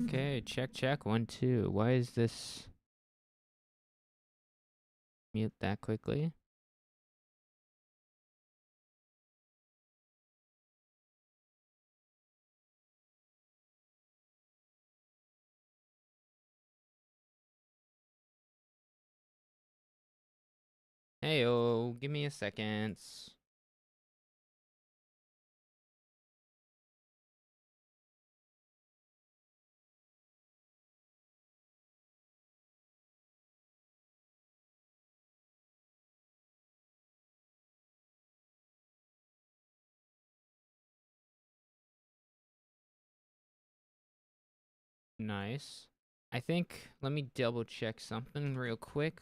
Okay, check, 1, 2. Why is this mute that quickly? Heyo, give me a second. Nice. I think, let me double check something real quick.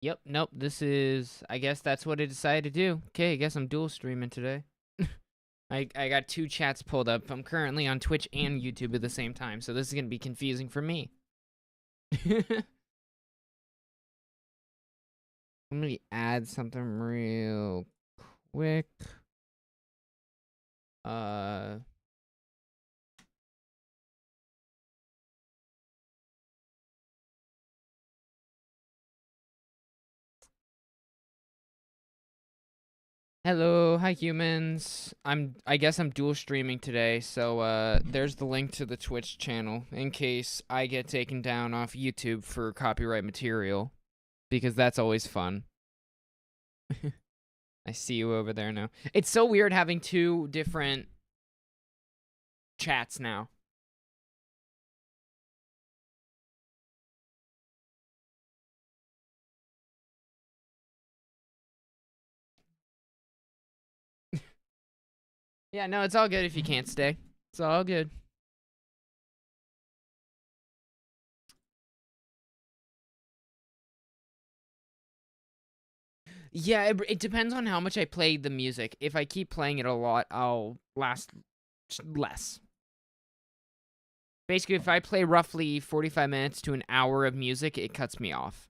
Yep, nope, this is, I guess that's what I decided to do. Okay, I guess I'm dual streaming today. I got 2 chats pulled up. I'm currently on Twitch and YouTube at the same time, so this is gonna be confusing for me. Let me add something real quick. Hello, hi humans. I guess I'm dual streaming today, so there's the link to the Twitch channel in case I get taken down off YouTube for copyright material, because that's always fun. I see you over there now. It's so weird having 2 different chats now. Yeah, no, it's all good if you can't stay. It's all good. Yeah, it depends on how much I play the music. If I keep playing it a lot, I'll last less. Basically, if I play roughly 45 minutes to an hour of music, it cuts me off.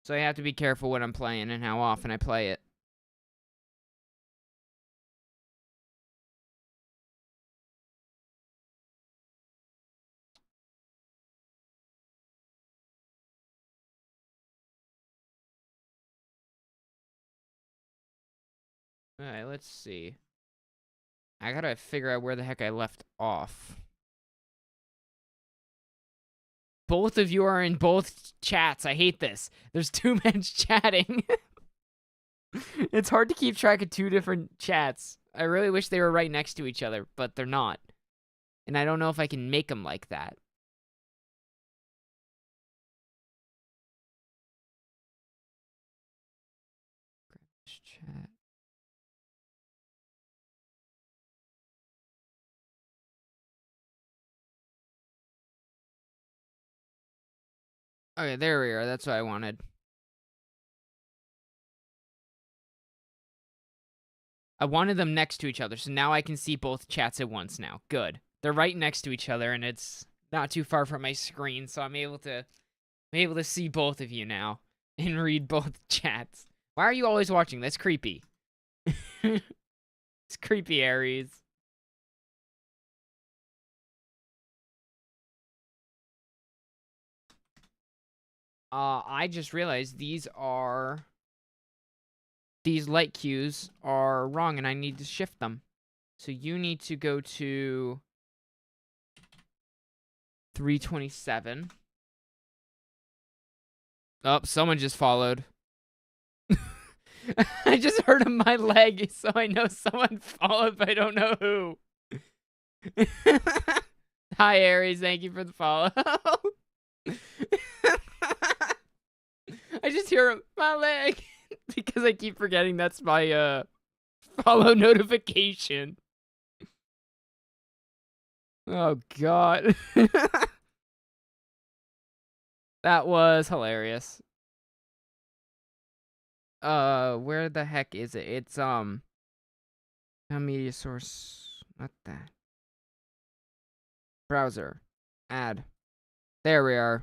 So I have to be careful what I'm playing and how often I play it. Alright, let's see. I gotta figure out where the heck I left off. Both of you are in both chats. I hate this. There's too much chatting. It's hard to keep track of 2 different chats. I really wish they were right next to each other, but they're not. And I don't know if I can make them like that. Grab this chat. Okay, there we are. That's what I wanted. I wanted them next to each other, so now I can see both chats at once now. Good. They're right next to each other, and it's not too far from my screen, so I'm able to see both of you now and read both chats. Why are you always watching? That's creepy. It's creepy, Aries. I just realized these light cues are wrong, and I need to shift them. So you need to go to 327. Oh, someone just followed. I just heard on my leg, so I know someone followed, but I don't know who. Hi, Aries. Thank you for the follow. I just hear my leg because I keep forgetting that's my follow notification. Oh, God. That was hilarious. Where the heck is it? It's, media source. Not that. Browser. Add. There we are.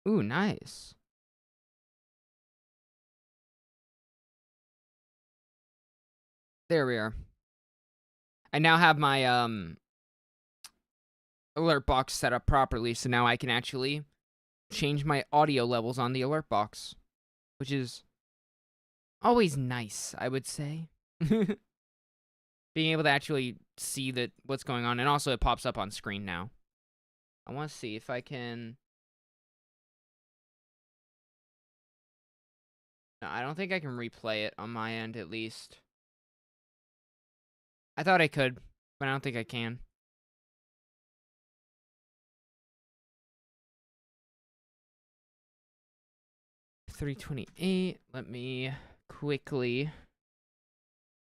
Ooh, nice. There we are. I now have my alert box set up properly, so now I can actually change my audio levels on the alert box, which is always nice, I would say. Being able to actually see what's going on, and also it pops up on screen now. I want to see if I can... No, I don't think I can replay it on my end, at least. I thought I could, but I don't think I can. $328. Let me quickly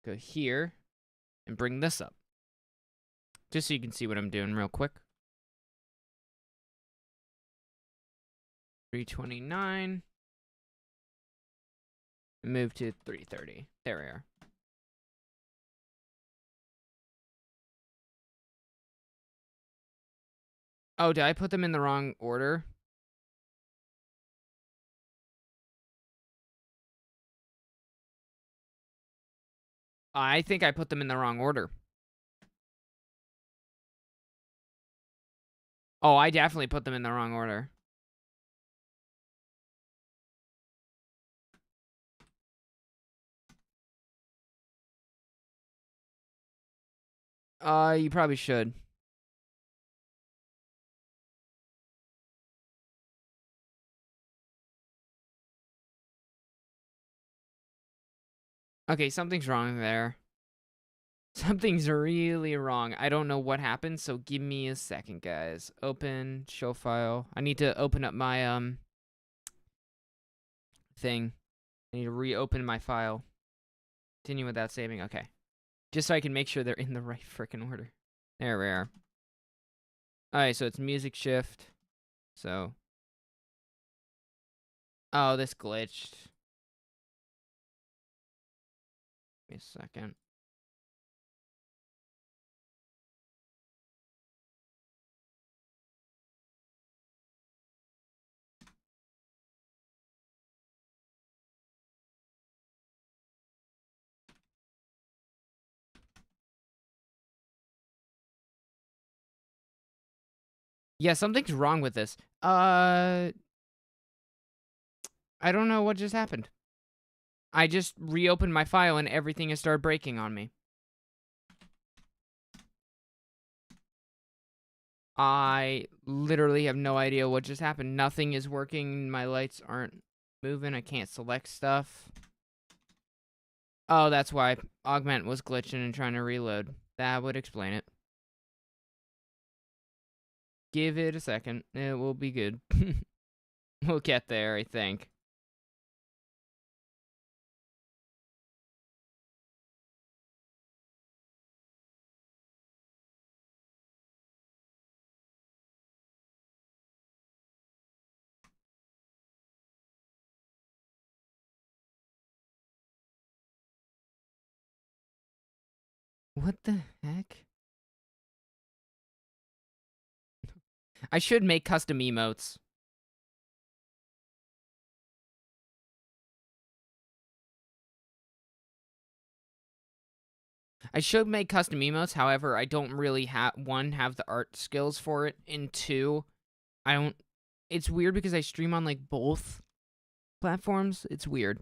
go here and bring this up, just so you can see what I'm doing real quick. 329. Move to 330. There we are. Oh, did I put them in the wrong order? I think I put them in the wrong order. Oh, I definitely put them in the wrong order. You probably should. Okay, something's wrong there. Something's really wrong. I don't know what happened, so give me a second, guys. Open, show file. I need to open up my, thing. I need to reopen my file. Continue without saving. Okay. Just so I can make sure they're in the right frickin' order. There we are. Alright, so it's music shift. So. Oh, this glitched. Give me a second. Yeah, something's wrong with this. I don't know what just happened. I just reopened my file and everything has started breaking on me. I literally have no idea what just happened. Nothing is working. My lights aren't moving. I can't select stuff. Oh, that's why Augment was glitching and trying to reload. That would explain it. Give it a second. It will be good. We'll get there, I think. What the heck? I should make custom emotes. I should make custom emotes, however, I don't really have the art skills for it, and two, I don't... It's weird because I stream on, like, both platforms. It's weird.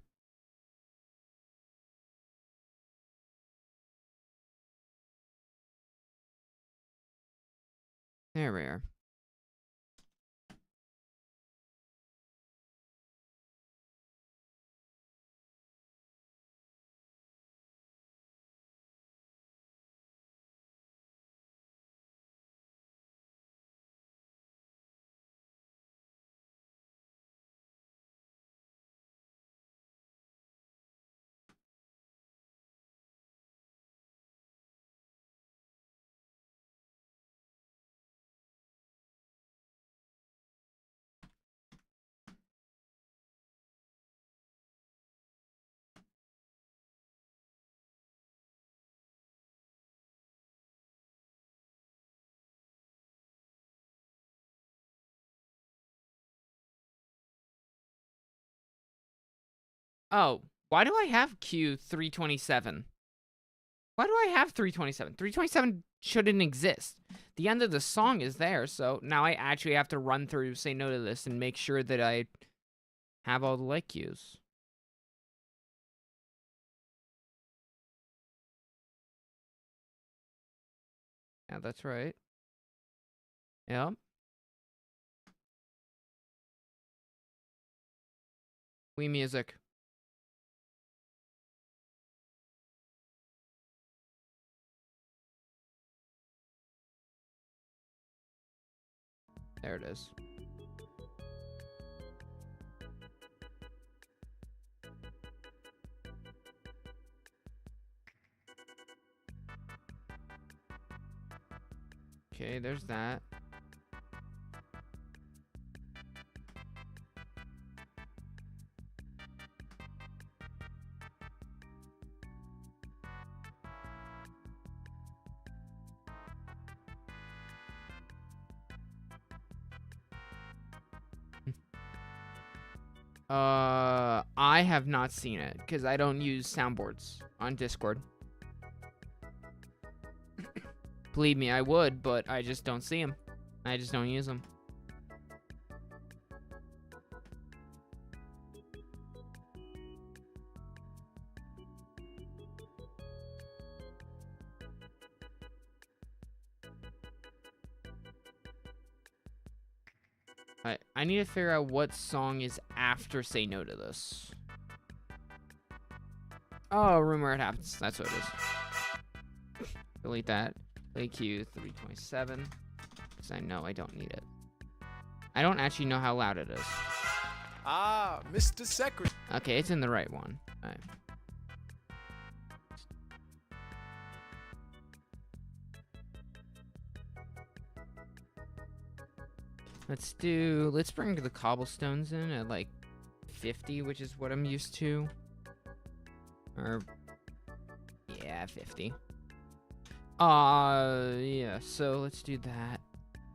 There we are. Oh, why do I have Q327? Why do I have 327? 327 shouldn't exist. The end of the song is there, so now I actually have to run through Say No to This and make sure that I have all the like cues. Yeah, that's right. Yep. Wii Music. There it is. Okay, there's that. I have not seen it because I don't use soundboards on Discord. Believe me, I would, but I just don't see them. I just don't use them. I need to figure out what song is after Say No to This. Oh, Rumor It Happens. That's what it is. Delete that. Play Q 327. Because I know I don't need it. I don't actually know how loud it is. Ah, Mr. Secretary. Okay, it's in the right one. All right. Let's bring the cobblestones in at like 50, which is what I'm used to. Or, yeah, 50. Yeah, so let's do that.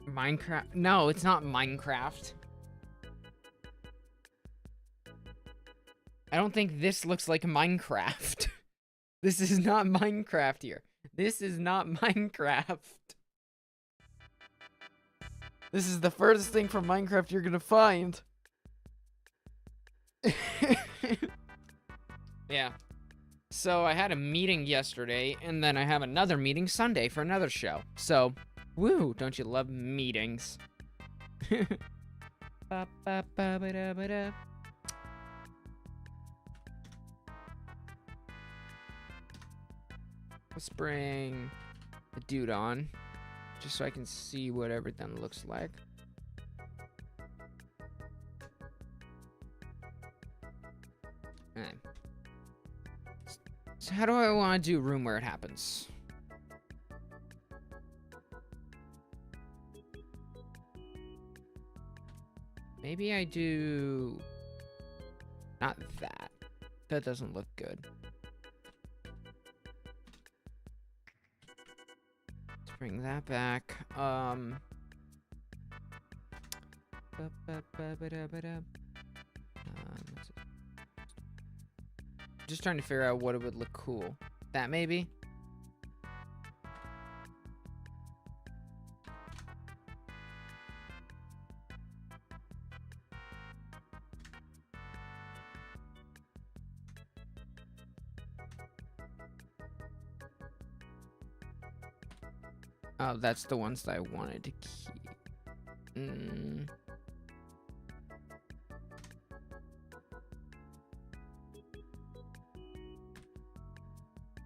Minecraft? No, it's not Minecraft. I don't think this looks like Minecraft. This is not Minecraft here. This is not Minecraft. This is the furthest thing from Minecraft you're gonna find. Yeah. So I had a meeting yesterday, and then I have another meeting Sunday for another show. So, woo, don't you love meetings? Let's bring the dude on, just so I can see what everything looks like. Alright. So how do I want to do Room Where It Happens? Maybe I do... not that. That doesn't look good. Let's bring that back. Just trying to figure out what it would look cool. That maybe? Oh, that's the ones that I wanted to keep.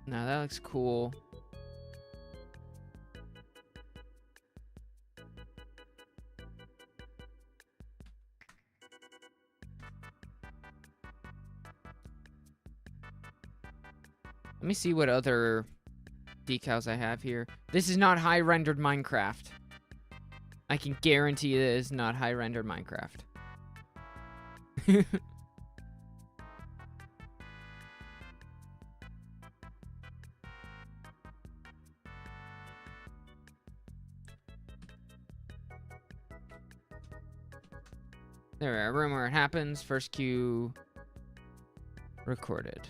No, that looks cool. Let me see what other decals I have here. This is not high rendered Minecraft. I can guarantee it is not high rendered Minecraft. There, Room Where It Happens. First cue recorded.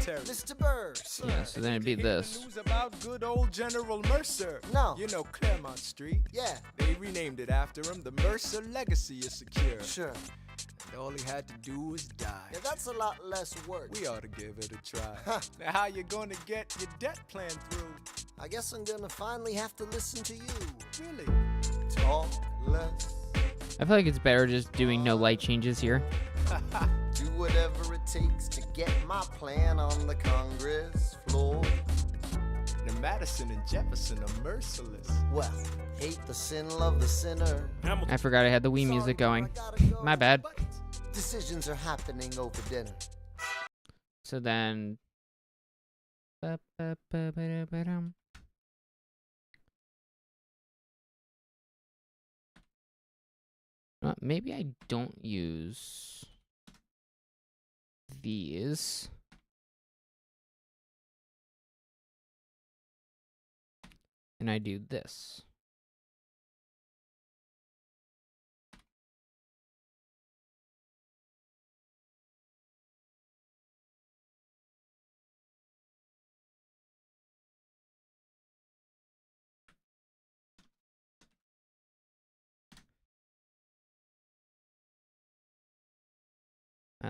secretary. Mr. Burr, sir. Yeah, so then it'd be Did you hear this. the news about good old General Mercer? No. You know Claremont Street? Yeah, They renamed it after him. The Mercer legacy is secure. sure. And all he had to do was die. Yeah, that's a lot less work. We ought to give it a try. Huh. Now, how you gonna get your debt plan through? I guess I'm gonna finally have to listen to you. Really? Talk less, I feel like it's better just doing no light changes here. do whatever it takes to get my plan on the Congress floor. Now, Madison and Jefferson are merciless. Well, hate the sin, love the sinner. I forgot I had the Wii music going. My bad. But decisions are happening over dinner. So then. Maybe I don't use these. And I do this.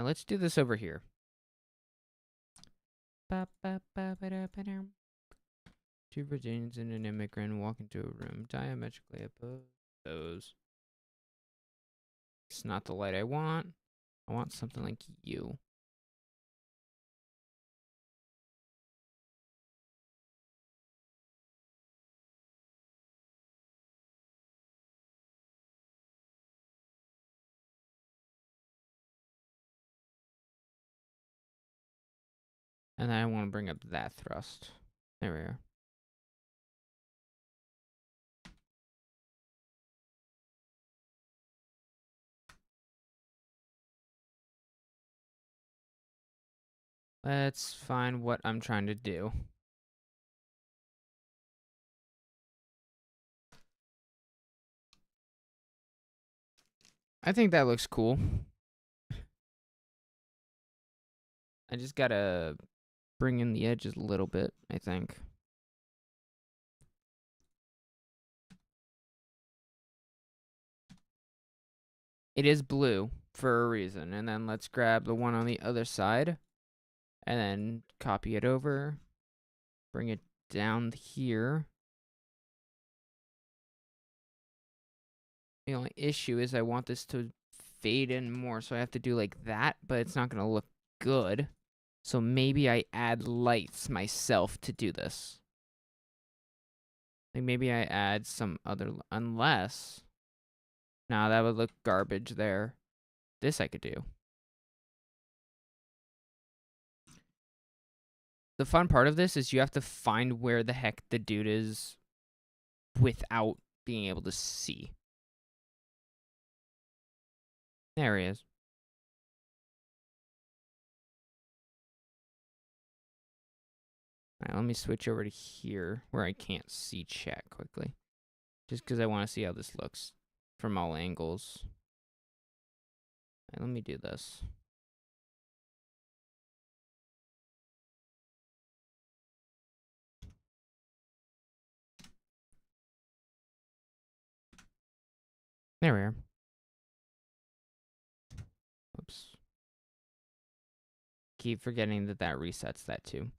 Let's do this over here. Two Virginians and an immigrant walk into a room diametrically opposed. It's not the light I want. I want something like you. And then I want to bring up that thrust. There we are. Let's find what I'm trying to do. I think that looks cool. I just gotta bring in the edges a little bit, I think. It is blue for a reason. And then let's grab the one on the other side. And then copy it over. Bring it down here. The only issue is I want this to fade in more. So I have to do like that. But it's not going to look good. So maybe I add lights myself to do this. Like maybe I add some other, unless, nah, that would look garbage there. This I could do. The fun part of this is you have to find where the heck the dude is without being able to see. There he is. Alright, let me switch over to here where I can't see chat quickly. Just because I want to see how this looks from all angles. Alright, let me do this. There we are. Oops. Keep forgetting that that resets that too.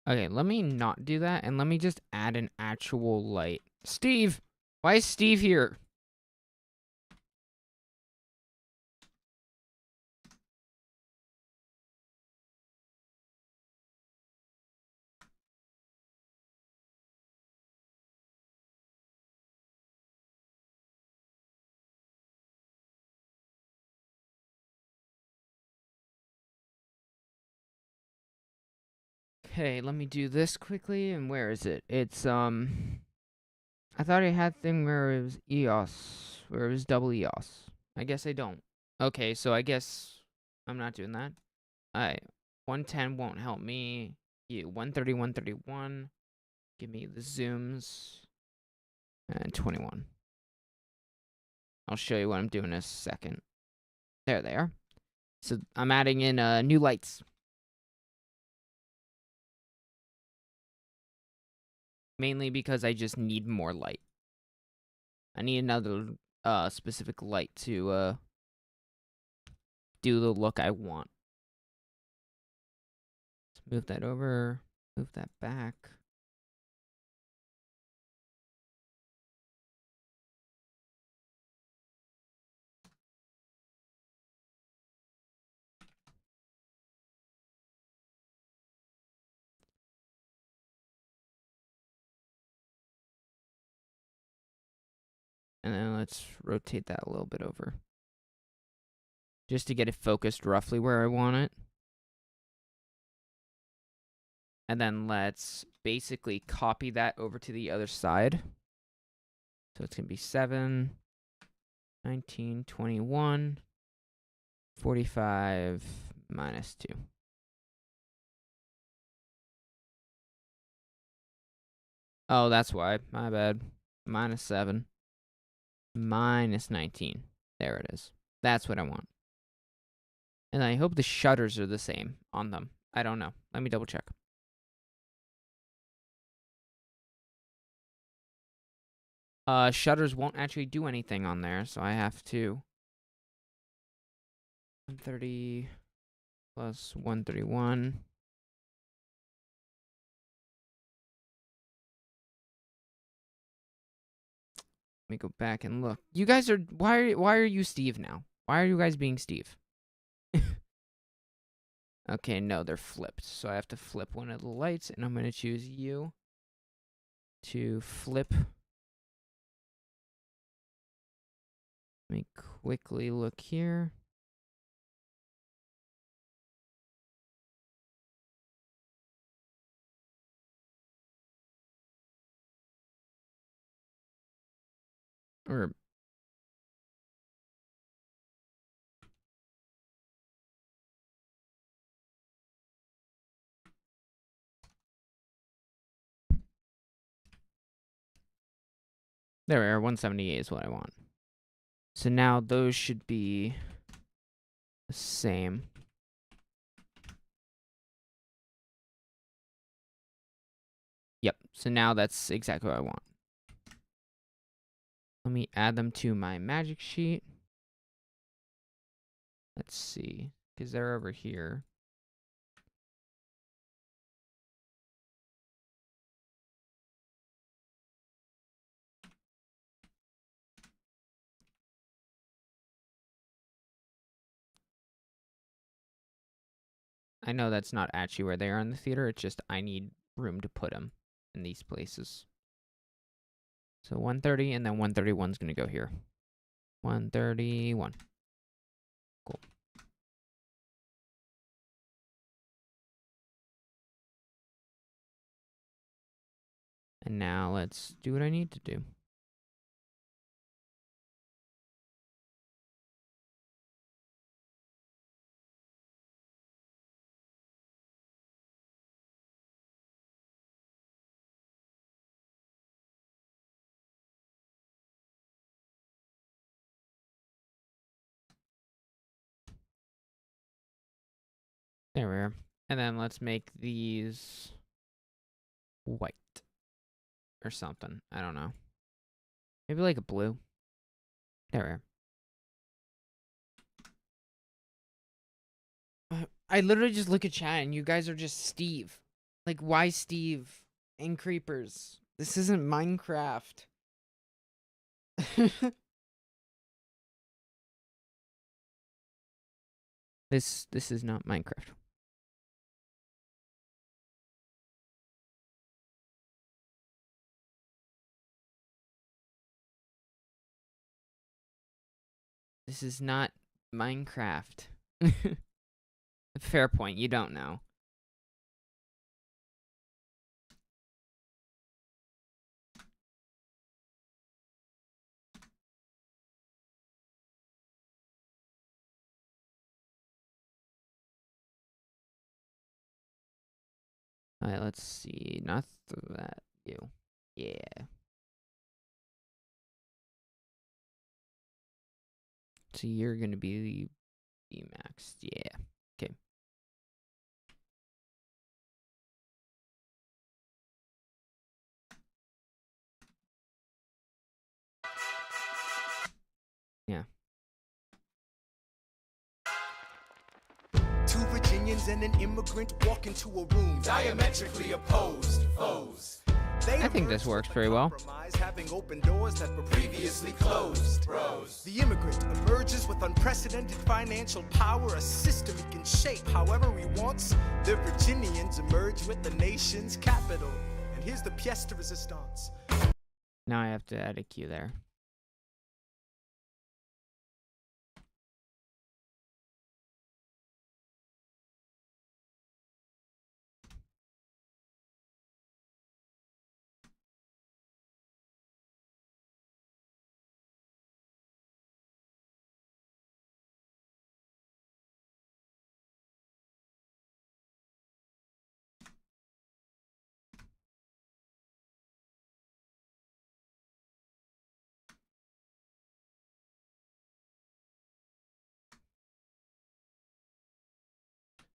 Okay, let me not do that, and let me just add an actual light. Steve! Why is Steve here? Okay, let me do this quickly, and where is it? It's, I thought I had a thing where it was EOS, where it was double EOS. I guess I don't. Okay, so I guess I'm not doing that. Alright. 110 won't help me. You 130, 131. Give me the zooms. And 21. I'll show you what I'm doing in a second. There they are. So I'm adding in new lights. Mainly because I just need more light. I need another specific light to do the look I want. Let's move that over. Move that back. And then let's rotate that a little bit over. Just to get it focused roughly where I want it. And then let's basically copy that over to the other side. So it's going to be 7, 19, 21, 45, minus 2. Oh, that's why. My bad. Minus 7. Minus 19. There it is. That's what I want. And I hope the shutters are the same on them. I don't know. Let me double check. Shutters won't actually do anything on there, so I have to 130 plus 131. Let me go back and look. You guys are why are you Steve now? Why are you guys being Steve? Okay, no, they're flipped. So I have to flip one of the lights, and I'm going to choose you to flip. Let me quickly look here. Or there we are, 178 is what I want. So now those should be the same. Yep, so now that's exactly what I want. Let me add them to my magic sheet. Let's see, because they're over here. I know that's not actually where they are in the theater, it's just I need room to put them in these places. So 130, and then 131 is going to go here. 131. Cool. And now let's do what I need to do. There we are. And then let's make these white or something. I don't know. Maybe like a blue. There we are. I literally just look at chat and you guys are just Steve. Like, why Steve and creepers? This isn't Minecraft. This is not Minecraft. This is not Minecraft. Fair point, you don't know. All right, let's see. Not that you. Yeah. So you're gonna be the maxed. Yeah. Okay. Yeah. Two Virginians and an immigrant walk into a room diametrically opposed foes. I think this works pretty well. Having opened doors that were previously closed. Bros. The immigrant emerges with unprecedented financial power, a system he can shape however he wants. The Virginians emerge with the nation's capital. And here's the pièce de résistance. Now I have to add a cue there.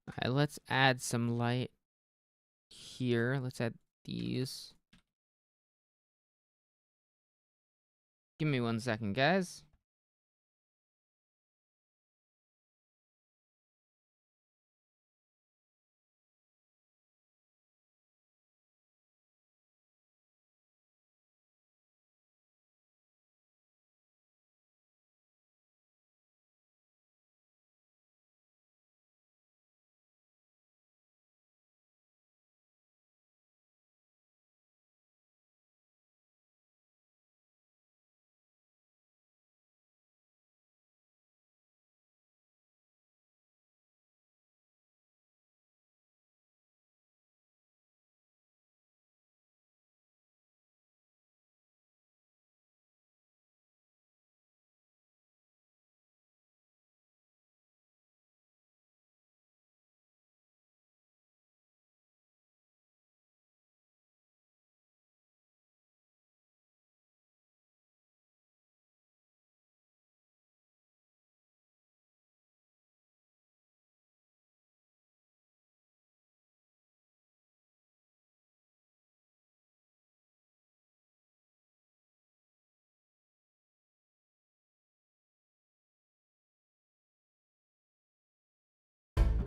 All right, let's add some light here. Let's add these. Give me 1 second, guys.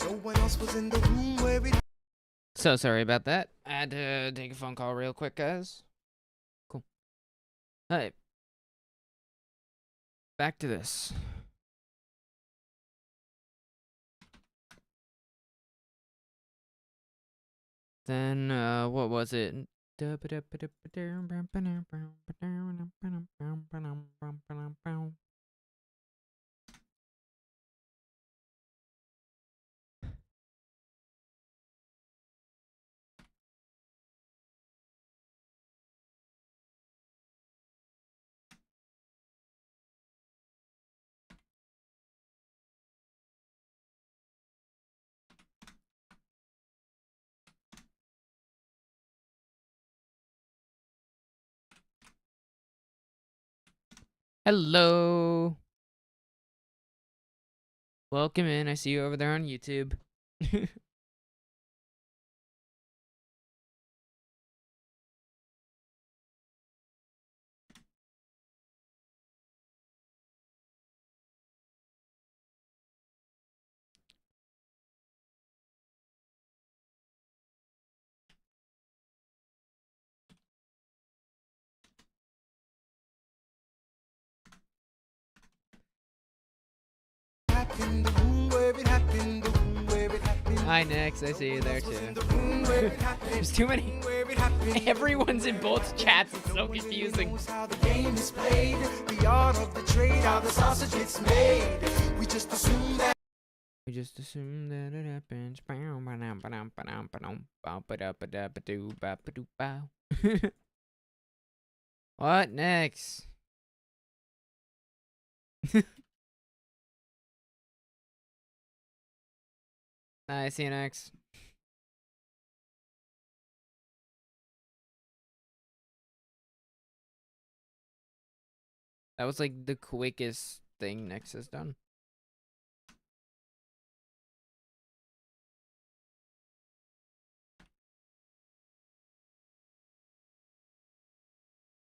No one else was in the room where it So sorry about that. I had to take a phone call real quick, guys. Cool. All right. Back to this. Then, what was it? Hello. Welcome in. I see you over there on YouTube. happened, the room where it happened, the room where it happened. Hi, Nix. I see you there too. The room where it happened, There's too many. where it happened. Everyone's in both chats. It's so No one confusing. knows how the game is played, the art of the trade, how the sausage gets made. We just assume that. We just assume that it happens. What next? Nice, CNX. That was like the quickest thing Nyx has done.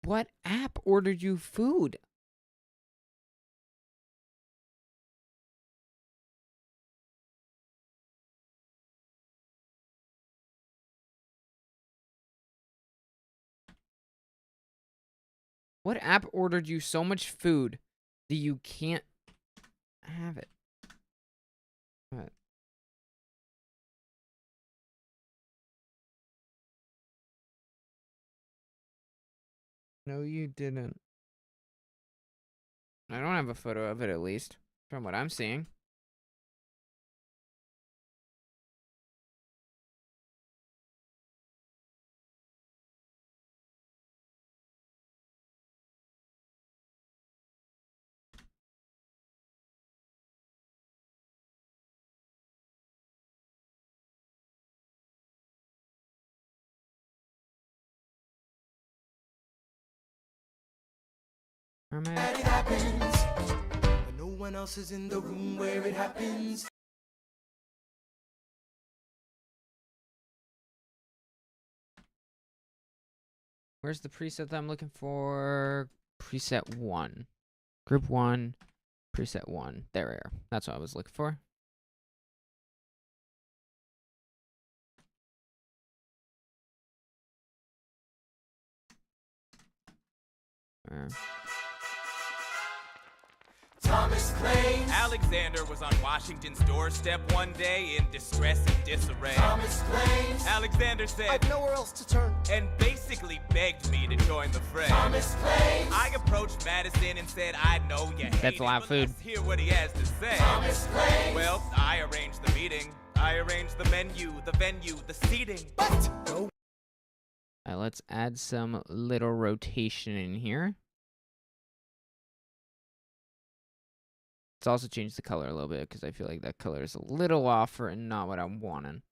What app ordered you food? What app ordered you so much food that you can't have it? What? No, you didn't. I don't have a photo of it, at least, from what I'm seeing. Where am I? It happens, but no one else is in the room where it happens. Where's the preset that I'm looking for? Preset 1. Group 1. Preset 1. There we are. That's what I was looking for. Where? Thomas claims. Alexander was on Washington's doorstep one day in distress and disarray. Thomas claims. Alexander said, I've nowhere else to turn. and basically begged me to join the fray. Thomas claims. I approached Madison and said, I know you hate That's it, a lot of but food. let's hear what he has to say. Thomas claims. Well, I arranged the meeting. I arranged the menu, the venue, the seating. But no. Alright, let's add some little rotation in here. Let's also change the color a little bit because I feel like that color is a little off and not what I'm wanting.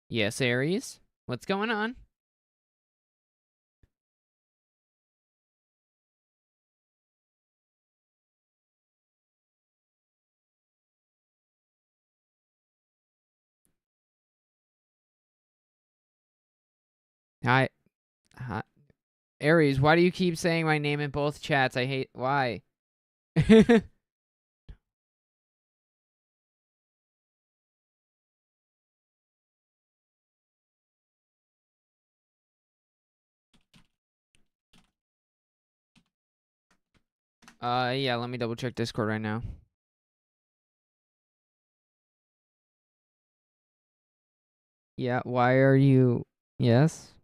Yes, Aries. What's going on? Hi. Hi. Aries, why do you keep saying my name in both chats? I hate... Why? Yeah, let me double check Discord right now. Yeah, why are you... Yes?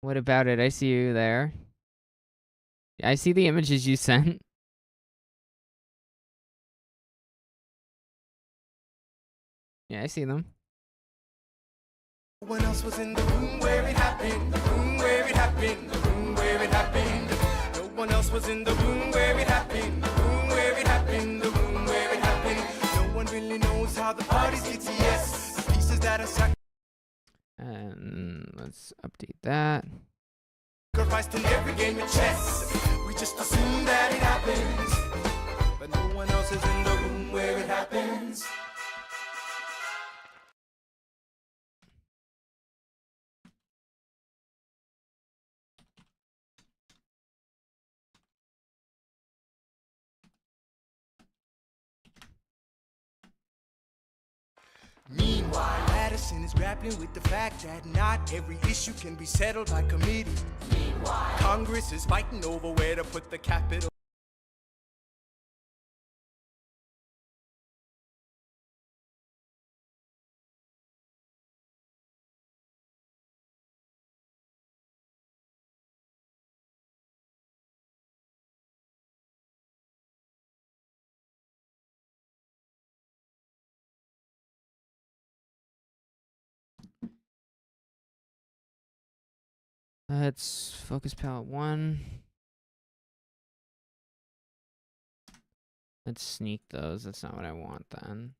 What about it? I see you there. I see the images you sent. Yeah, I see them. No one else was in the room where it happened. The room where it happened. The room where it happened. No one else was in the room where it happened. The room where it happened. The room where it happened. No one really knows how the parties get to yes. The pieces that are And let's update that. sacrificed in every game of chess. We just assume that it happens, but no one else is in the room where it happens. Meanwhile, Madison is grappling with the fact that not every issue can be settled by committee. Meanwhile, Congress is fighting over where to put the capital. Let's focus palette 1. Let's sneak those. That's not what I want then.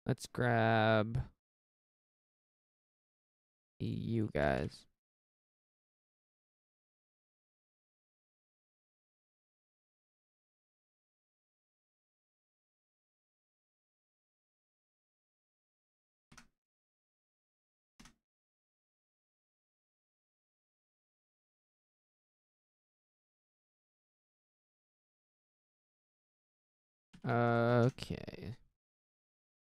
Let's grab you guys. Okay.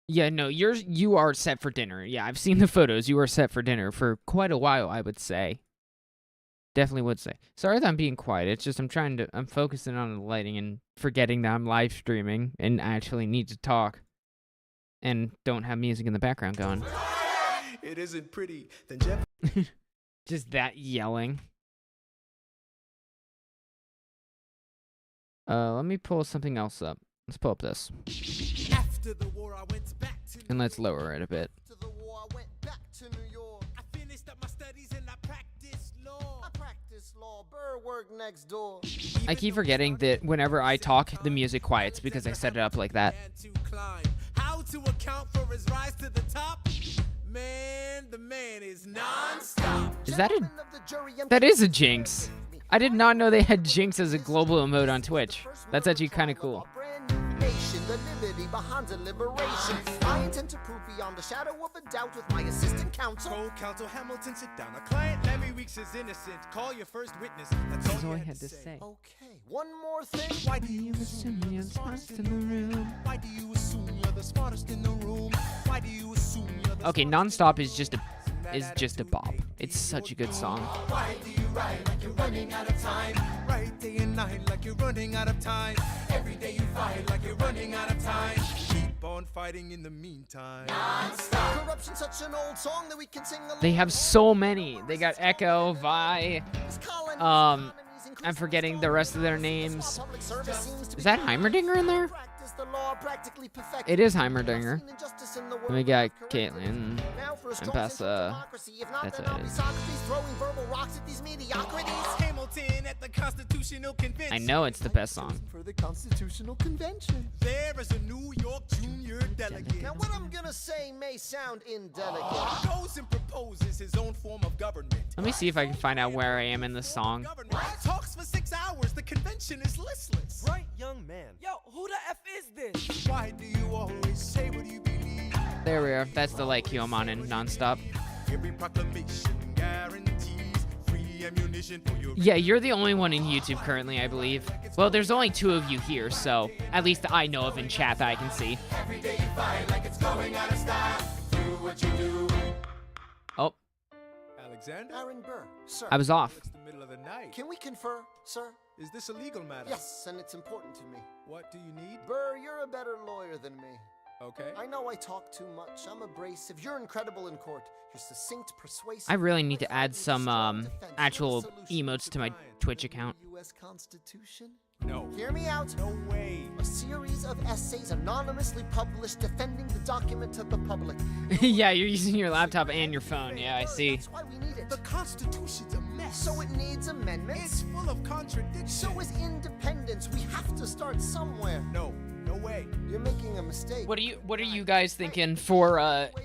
Yeah, no, you are set for dinner. Yeah, I've seen the photos. You are set for dinner for quite a while, I would say. Definitely would say. Sorry that I'm being quiet. It's just I'm focusing on the lighting and forgetting that I'm live streaming and actually need to talk and don't have music in the background going. It isn't pretty. Then Jeff. Just that yelling. Let me pull something else up. Let's pull up this. After the war, I went back to And let's lower it a bit. After the war, I went back to New York. I finished up my studies and I practiced law. I practiced law. Burr worked next door. I keep forgetting that whenever I talk, the music quiets because I set it up like that. To climb. How to account for his rise to the top? Man, the man is non-stop. Is that Gentlemen of the jury, I'm that is a Jinx. I did not know they had Jinx as a global emote on Twitch. That's actually kind of cool. Brand new nation, the liberty behind deliberation. I intend to prove beyond the shadow of a doubt with my assistant counsel. Co-counsel Hamilton, sit down. A client Larry Weeks is innocent. Call your first witness. That's all That's you all I had had to to say. say. Okay, one more thing. Why do you assume you're the smartest in the room? Why do you assume you're the smartest in the room? Why do you assume you're the Okay, Nonstop is just a bop. It's such a good song. Why do you write like you're running out of time? Write day and night like you're running out of time. Every day you fight like you're running out of time. Keep on fighting in the meantime. Corruption's such an old song that we can sing along. They have so many. They got Echo, Vi. I'm forgetting the rest of their names. Is that Heimerdinger in there? It is Heimerdinger. And we got Caitlyn. And Pessa. That's what it is. Hamilton at the Constitutional Convention. I know it's the best song. For the Constitutional Convention. There is a New York junior delegate. Now what I'm gonna say may sound indelicate. Goes and proposes his own form of government. Let me see if I can find out where I am in the song. Government talks for 6 hours. The convention is listless. Bright young man. Yo, who the F is this? Why do you always say what you believe? There we are. That's the light cue I'm on in Nonstop. Every proclamation guarantees free ammunition for your. Yeah, you're the only one in YouTube currently, I believe. Well, there's only 2 of you here, so at least I know of in chat that I can see. Every day you fight like it's going out of style. Do what you do. Oh, Alexander? Aaron Burr, sir. I was off. It's the middle of the night. Can we confer, sir? Is this a legal matter? Yes, and it's important to me. What do you need? Burr, you're a better lawyer than me. Okay. I know I talk too much. I'm abrasive. You're incredible in court. You're succinct, persuasive. I really need to add some Strong defense. actual Solution. emotes to my Twitch account. U.S. Constitution? No. Hear me out. No way. A series of essays anonymously published defending the document to the public. Yeah, you're using your laptop and your phone. Yeah, I see. That's why we need it. The Constitution's a mess. So it needs amendments. It's full of contradictions. So is independence. We have to start somewhere. No. No way. You're making a mistake. What are you guys thinking for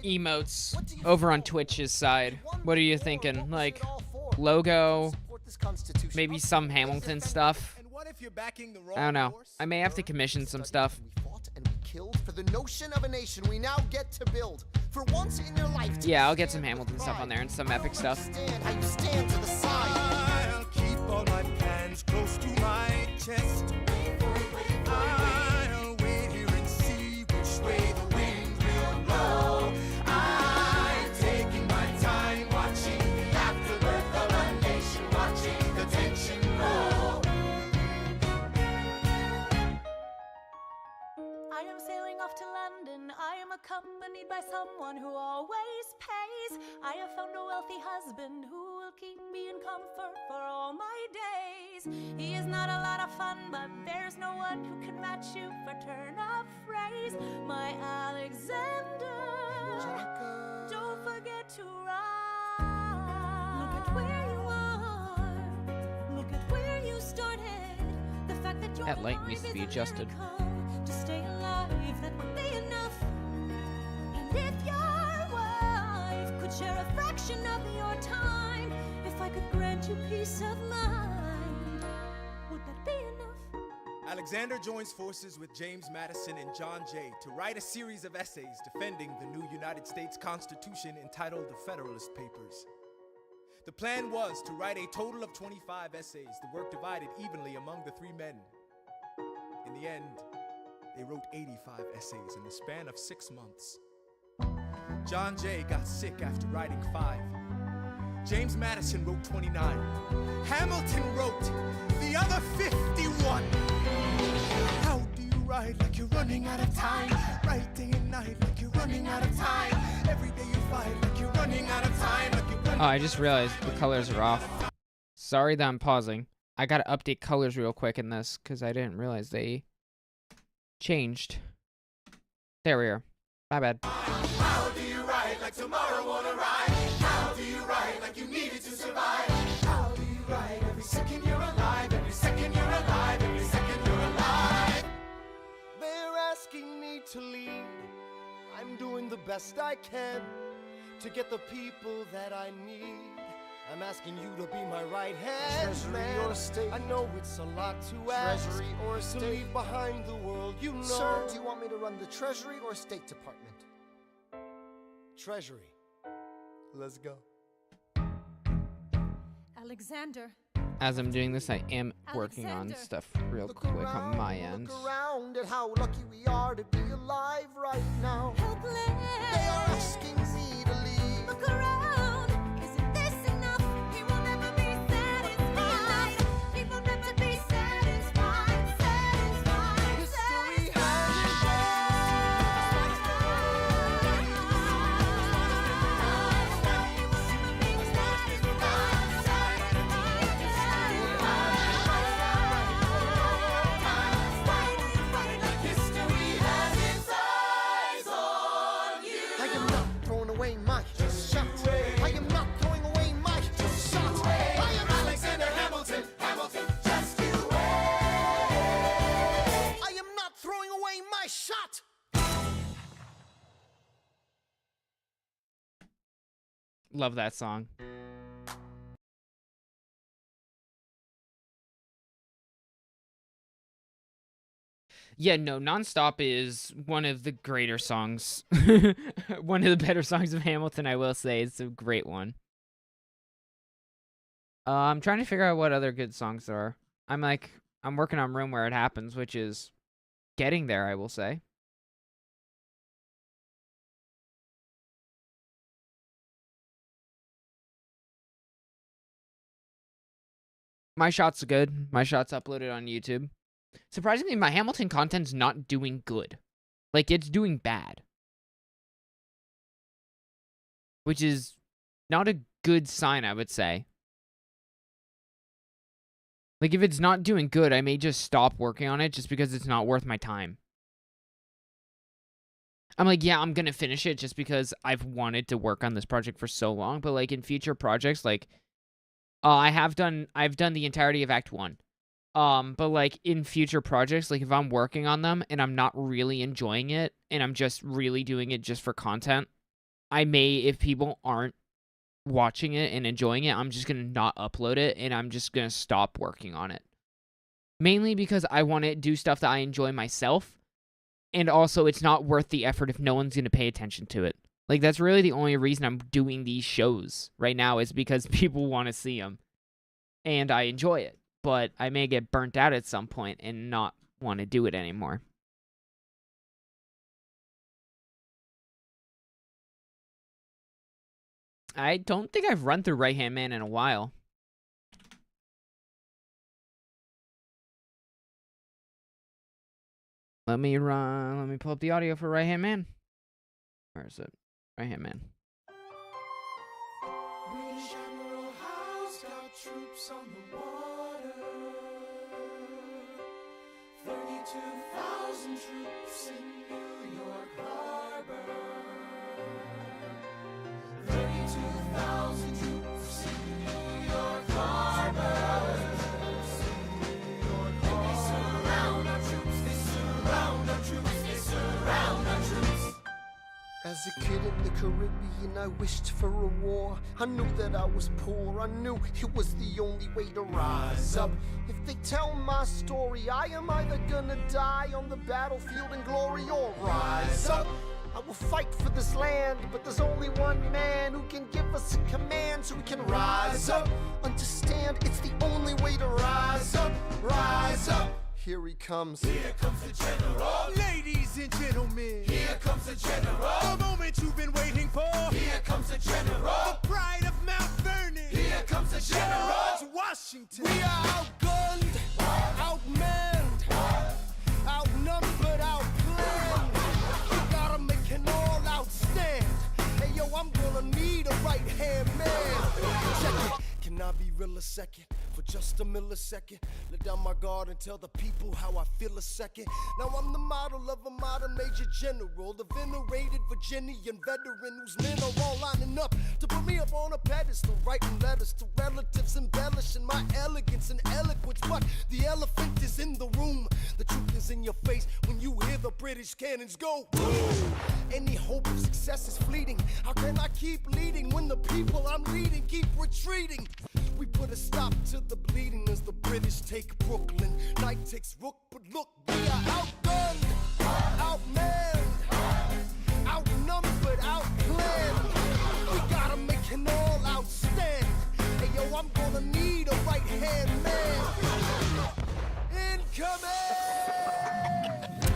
emotes over on Twitch's side? What are you thinking? Like logo, maybe some Hamilton stuff? And what if you're backing the wrong I don't know. horse? I may have to commission some stuff. We fought and we killed for the notion of a nation we now get to build. For once in your life. Yeah, I'll get some Hamilton stuff on there and some epic stuff. Understand how you stand to the side. I'll keep all my plans close to my chest. I'll wait here and see which way the wind will blow. I'm taking my time watching the afterbirth of a nation, watching the tension grow. I am sailing off to London. I am accompanied by someone who always pays. I have found a wealthy husband who will keep me in comfort for all my days. He is not a lot of fun, but there's no one who can match you for turn of phrase. My Alexander, don't forget to ride. Look at where you are. Look at where you That light needs to be adjusted. To stay alive, that would be enough. And if your wife could share a fraction of your time, if I could grant you peace of mind, would that be enough? Alexander joins forces with James Madison and John Jay to write a series of essays defending the new United States Constitution entitled the Federalist Papers. The plan was to write a total of 25 essays, the work divided evenly among the three men. In the end, they wrote 85 essays in the span of 6 months. John Jay got sick after writing 5. James Madison wrote 29. Hamilton wrote the other 51. How do you write like you're running out of time? Write day and night like you're running out of time. Every day you fight like you're running out of time. Like you're running Oh, I just realized the colors are off. Sorry that I'm pausing. I gotta update colors real quick in this because I didn't realize they changed. There we are. My bad. How do you write like tomorrow won't arrive? How do you write like you needed to survive? How do you write every second you're alive? Every second you're alive, every second you're alive. They're asking me to lead. I'm doing the best I can to get the people that I need. I'm asking you to be my right hand, Treasury man. Or state. I know it's a lot to ask. Treasury or state. To leave behind the world, you know. Sir, do you want me to run the Treasury or State Department? Treasury. Let's go. Alexander. As I'm doing this, I am working on Alexander. stuff real quick on my end. Look around at how lucky we are to be alive right now. Helpless. They are asking me to leave. Look around. Isn't this enough? He will never be satisfied. He will never be satisfied. Satisfied. History has I am not throwing away my shot. I am not throwing away my shot. I am Alexander Hamilton. Hamilton, just you wait. I am not throwing away my shot. Love that song. Yeah, no, Nonstop is one of the greater songs. One of the better songs of Hamilton, I will say. It's a great one. I'm trying to figure out what other good songs there are. I'm working on Room Where It Happens, which is getting there, I will say. My Shot's good. My Shot's uploaded on YouTube. Surprisingly, my Hamilton content's not doing good. Like, it's doing bad. Which is not a good sign, I would say. Like, if it's not doing good, I may just stop working on it just because it's not worth my time. I'm like, yeah, I'm gonna finish it just because I've wanted to work on this project for so long. But, like, in future projects, like, I've done the entirety of Act 1. But like in future projects, like if I'm working on them and I'm not really enjoying it and I'm just really doing it just for content, I may, if people aren't watching it and enjoying it, I'm just going to not upload it and I'm just going to stop working on it. Mainly because I want to do stuff that I enjoy myself. And also it's not worth the effort if no one's going to pay attention to it. Like that's really the only reason I'm doing these shows right now is because people want to see them. And I enjoy it. But I may get burnt out at some point and not want to do it anymore. I don't think I've run through Right Hand Man in a while. Let me pull up the audio for Right Hand Man. Where is it? Right Hand Man. British Admiral Howe's got troops on the water. 32,000 troops in New York Harbor. 32,000 troops in New York Harbor. And they surround As a kid in the Caribbean, I wished for a war. I knew that I was poor, I knew it was the only way to rise up. If they tell my story, I am either gonna die on the battlefield in glory or rise up. I will fight for this land, but there's only one man who can give us a command so we can rise up. Understand, it's the only way to rise up, rise up. Here he comes. Here comes the general. Ladies and gentlemen, here comes the general. The moment you've been waiting for. Here comes the general. The pride of Mount Vernon. Here comes the general. George Washington. We are outgunned, outmanned, outnumbered, outplanned. We gotta make an all-out stand. Hey yo, I'm gonna need a right-hand man. Check it. Can I be real a second? For just a millisecond, let down my guard and tell the people how I feel a second. Now I'm the model of a modern major general, the venerated Virginian veteran whose men are all lining up to put me up on a pedestal, writing letters to relatives, embellishing my elegance and eloquence. But the elephant is in the room, the truth is in your face when you hear the British cannons go boom. Any hope of success is fleeting. How can I keep leading when the people I'm leading keep retreating? We put a stop to the bleeding as the British take Brooklyn. Night takes Rook, but look, we are outgunned, outmanned, outnumbered, outplanned. We gotta make an all-out stand. Hey yo, I'm gonna need a right-hand man. Incoming!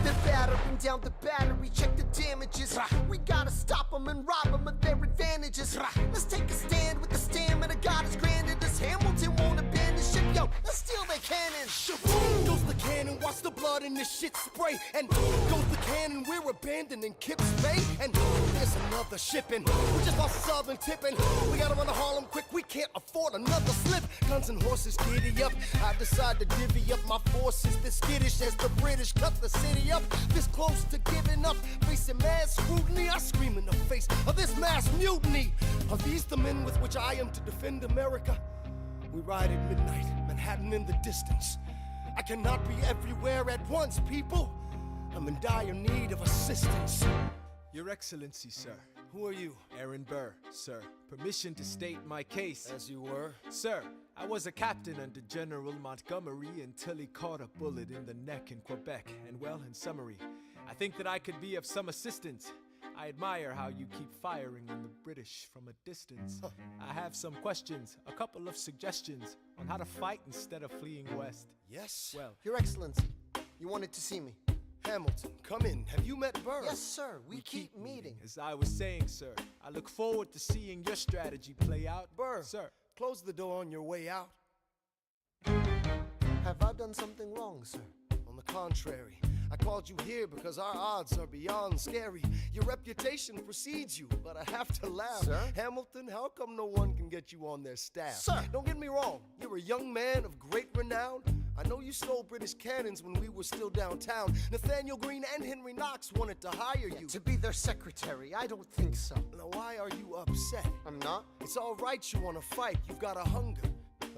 They're battering down the battery, check the damages. We gotta stop them and rob them of their advantages. Let's take a stand with the stamina God has granted us. Hamilton won't abandon ship, yo, let's steal their cannon. Shaboom! Goes the cannon, watch the blood in the shit spray. And goes the cannon, we're abandoning Kips Bay. And there's another shipping, we just lost Southern tipping. We gotta run to Harlem quick, we can't afford another slip. Guns and horses, giddy up. I decide to divvy up my forces, this skittish as the British cut the city up. This close to giving up, facing mass scrutiny, I scream in the face of this mass mutiny. Are these the men with which I am to defend America? We ride at midnight, Manhattan in the distance. I cannot be everywhere at once, people. I'm in dire need of assistance. Your Excellency, sir. Who are you? Aaron Burr, sir. Permission to state my case. As you were. Sir, I was a captain under General Montgomery until he caught a bullet in the neck in Quebec. And well, in summary, I think that I could be of some assistance. I admire how you keep firing on the British from a distance. I have some questions, a couple of suggestions on how to fight instead of fleeing west. Yes? Well, Your Excellency, you wanted to see me. Hamilton, come in. Have you met Burr? Yes, sir. We keep meeting. as I was saying, sir, I look forward to seeing your strategy play out. Burr, Sir, close the door on your way out. Have I done something wrong, sir? On the contrary, I called you here because our odds are beyond scary. Your reputation precedes you, but I have to laugh. Sir? Hamilton, how come no one can get you on their staff? Sir! Don't get me wrong, you're a young man of great renown. I know you stole British cannons when we were still downtown. Nathaniel Greene and Henry Knox wanted to hire you. To be their secretary, I don't think so. Now why are you upset? I'm not. It's all right you want to fight, you've got a hunger.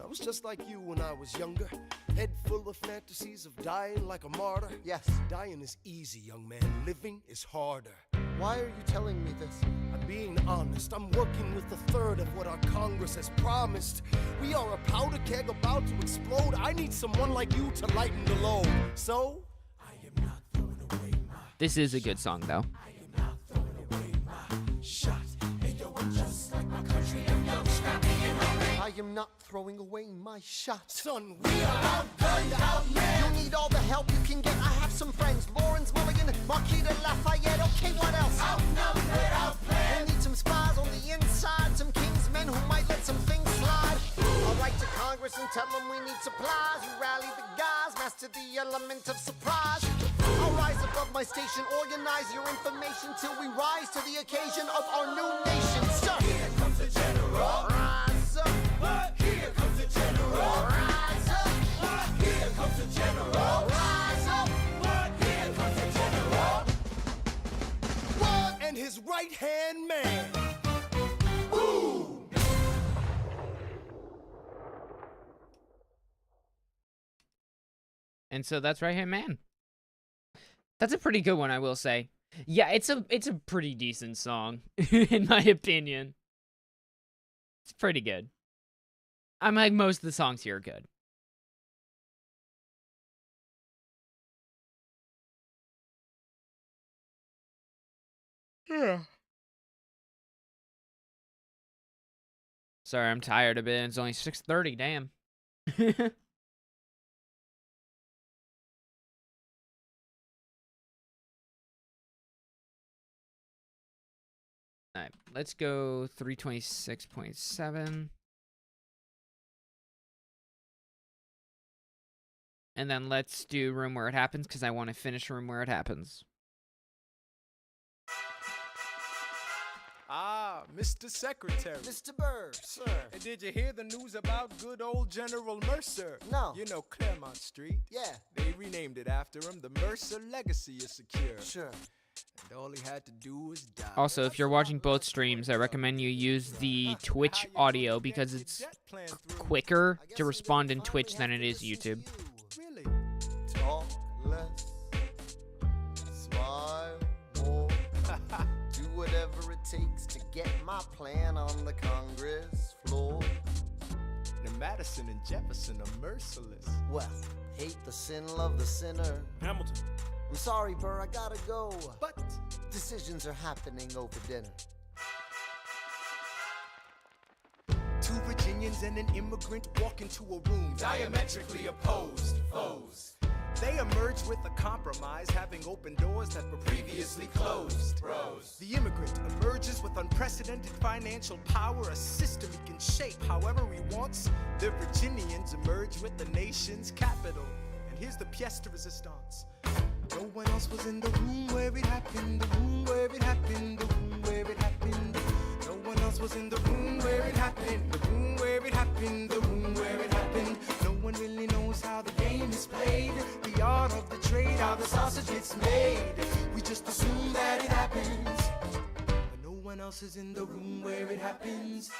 I was just like you when I was younger. Head full of fantasies of dying like a martyr. Yes. Dying is easy, young man. Living is harder. Why are you telling me this? I'm being honest. I'm working with a third of what our Congress has promised. We are a powder keg about to explode. I need someone like you to lighten the load. So, I am not throwing away my This is a good song, though. I am not throwing away my shot. Hey, yo, I'm just like my country. I'm young, scrappy, and hungry. I am not throwing away my shot. Son, we are outgunned, outmanned. You'll need all the help you can get. I have some friends. Lawrence Mulligan, Marquis de Lafayette. Okay, what else? Outnumbered, outplanned. We'll need some spies on the inside. Some king's men who might let some things slide. I'll write to Congress and tell them we need supplies. You rally the guys, master the element of surprise. I'll rise above my station, organize your information till we rise to the occasion of our new nation. Sir, here comes the general. Rise up. What? Here comes the general. Rise up. What? Here comes the general. Rise up. What? Here comes the general. What? And his right-hand man. Boom. And so that's Right Hand Man. That's a pretty good one, I will say. Yeah, it's a pretty decent song, in my opinion. It's pretty good. I'm like, most of the songs here are good. Yeah. Sorry, I'm tired a bit. It's only 6:30, damn. Alright, let's go 326.7. And then let's do Room Where It Happens, because I want to finish Room Where It Happens. Ah, Mr. Secretary. Mr. Burr, sir. And did you hear the news about good old General Mercer? No. You know Claremont Street? Yeah. They renamed it after him. The Mercer legacy is secure. Sure. And all he had to do was die. Also, if you're watching both streams, I recommend you use the Twitch audio because it's quicker to respond in Twitch than it is YouTube. Really? Talk less, smile more, do whatever it takes to get my plan on the Congress floor. Now Madison and Jefferson are merciless. Well, hate the sin, love the sinner. Hamilton. I'm sorry, Burr, I gotta go. But Decisions are happening over dinner. two Virginians and an immigrant walk into a room diametrically opposed foes. They emerge with a compromise, having opened doors that were previously closed. Bros. The immigrant emerges with unprecedented financial power, a system he can shape however he wants. The Virginians emerge with the nation's capital. And here's the pièce de résistance. No one else was in the room where it happened, the room where it happened, the room where it happened. No one else was in the room where it happened, the room where it happened, the room where it happened. No one really knows how the game is played, the art of the trade, how the sausage gets made. We just assume that it happens, but no one else is in the room where it happens.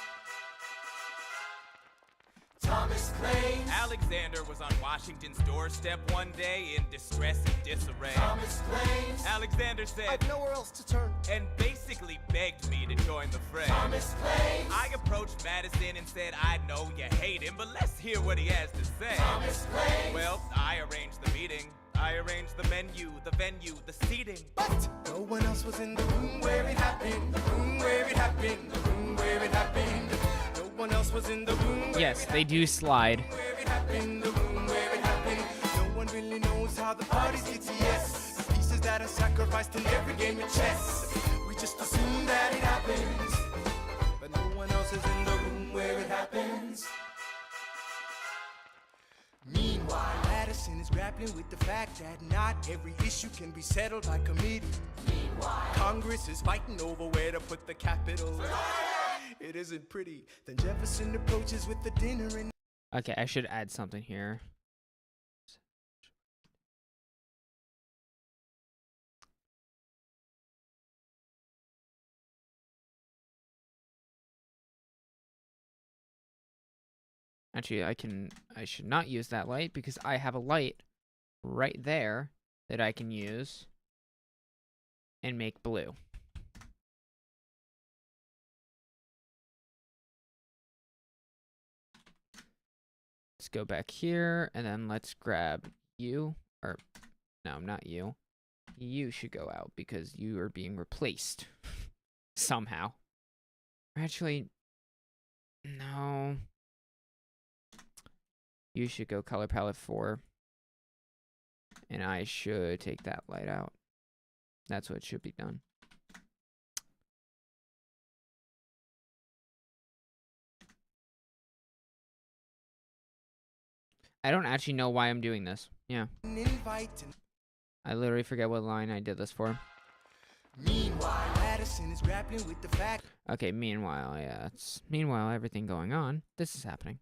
Thomas claims. Alexander was on Washington's doorstep one day in distress and disarray. Thomas claims. Alexander said, I've nowhere else to turn. and basically begged me to join the fray. Thomas claims. I approached Madison and said, I know you hate him, but let's hear what he has to say. Thomas claims. Well, I arranged the meeting. I arranged the menu, the venue, the seating. But no one else was in the room where it happened, the room where it happened, the room where it happened. No one else was in the room where Yes, they do slide. where it happened, the room where it happened. No one really knows how the parties get to yes. The pieces that are sacrificed in every game of chess. We just assume that it happens, but no one else is in the room where it happens. Meanwhile, Madison is grappling with the fact that not every issue can be settled by committee. Meanwhile, Congress is fighting over where to put the capital. It isn't pretty. Then Jefferson approaches with the dinner and Okay, I should add something here. Actually, I should not use that light because I have a light right there that I can use and make blue. Let's go back here and then let's grab you, or no, not you. You should go out because you are being replaced somehow. Actually, no. You should go color palette 4. And I should take that light out. That's what should be done. I don't actually know why I'm doing this. Yeah. invite. I literally forget what line I did this for. Meanwhile, Madison is grappling with the fact. Okay, meanwhile, yeah. Meanwhile, everything going on. This is happening.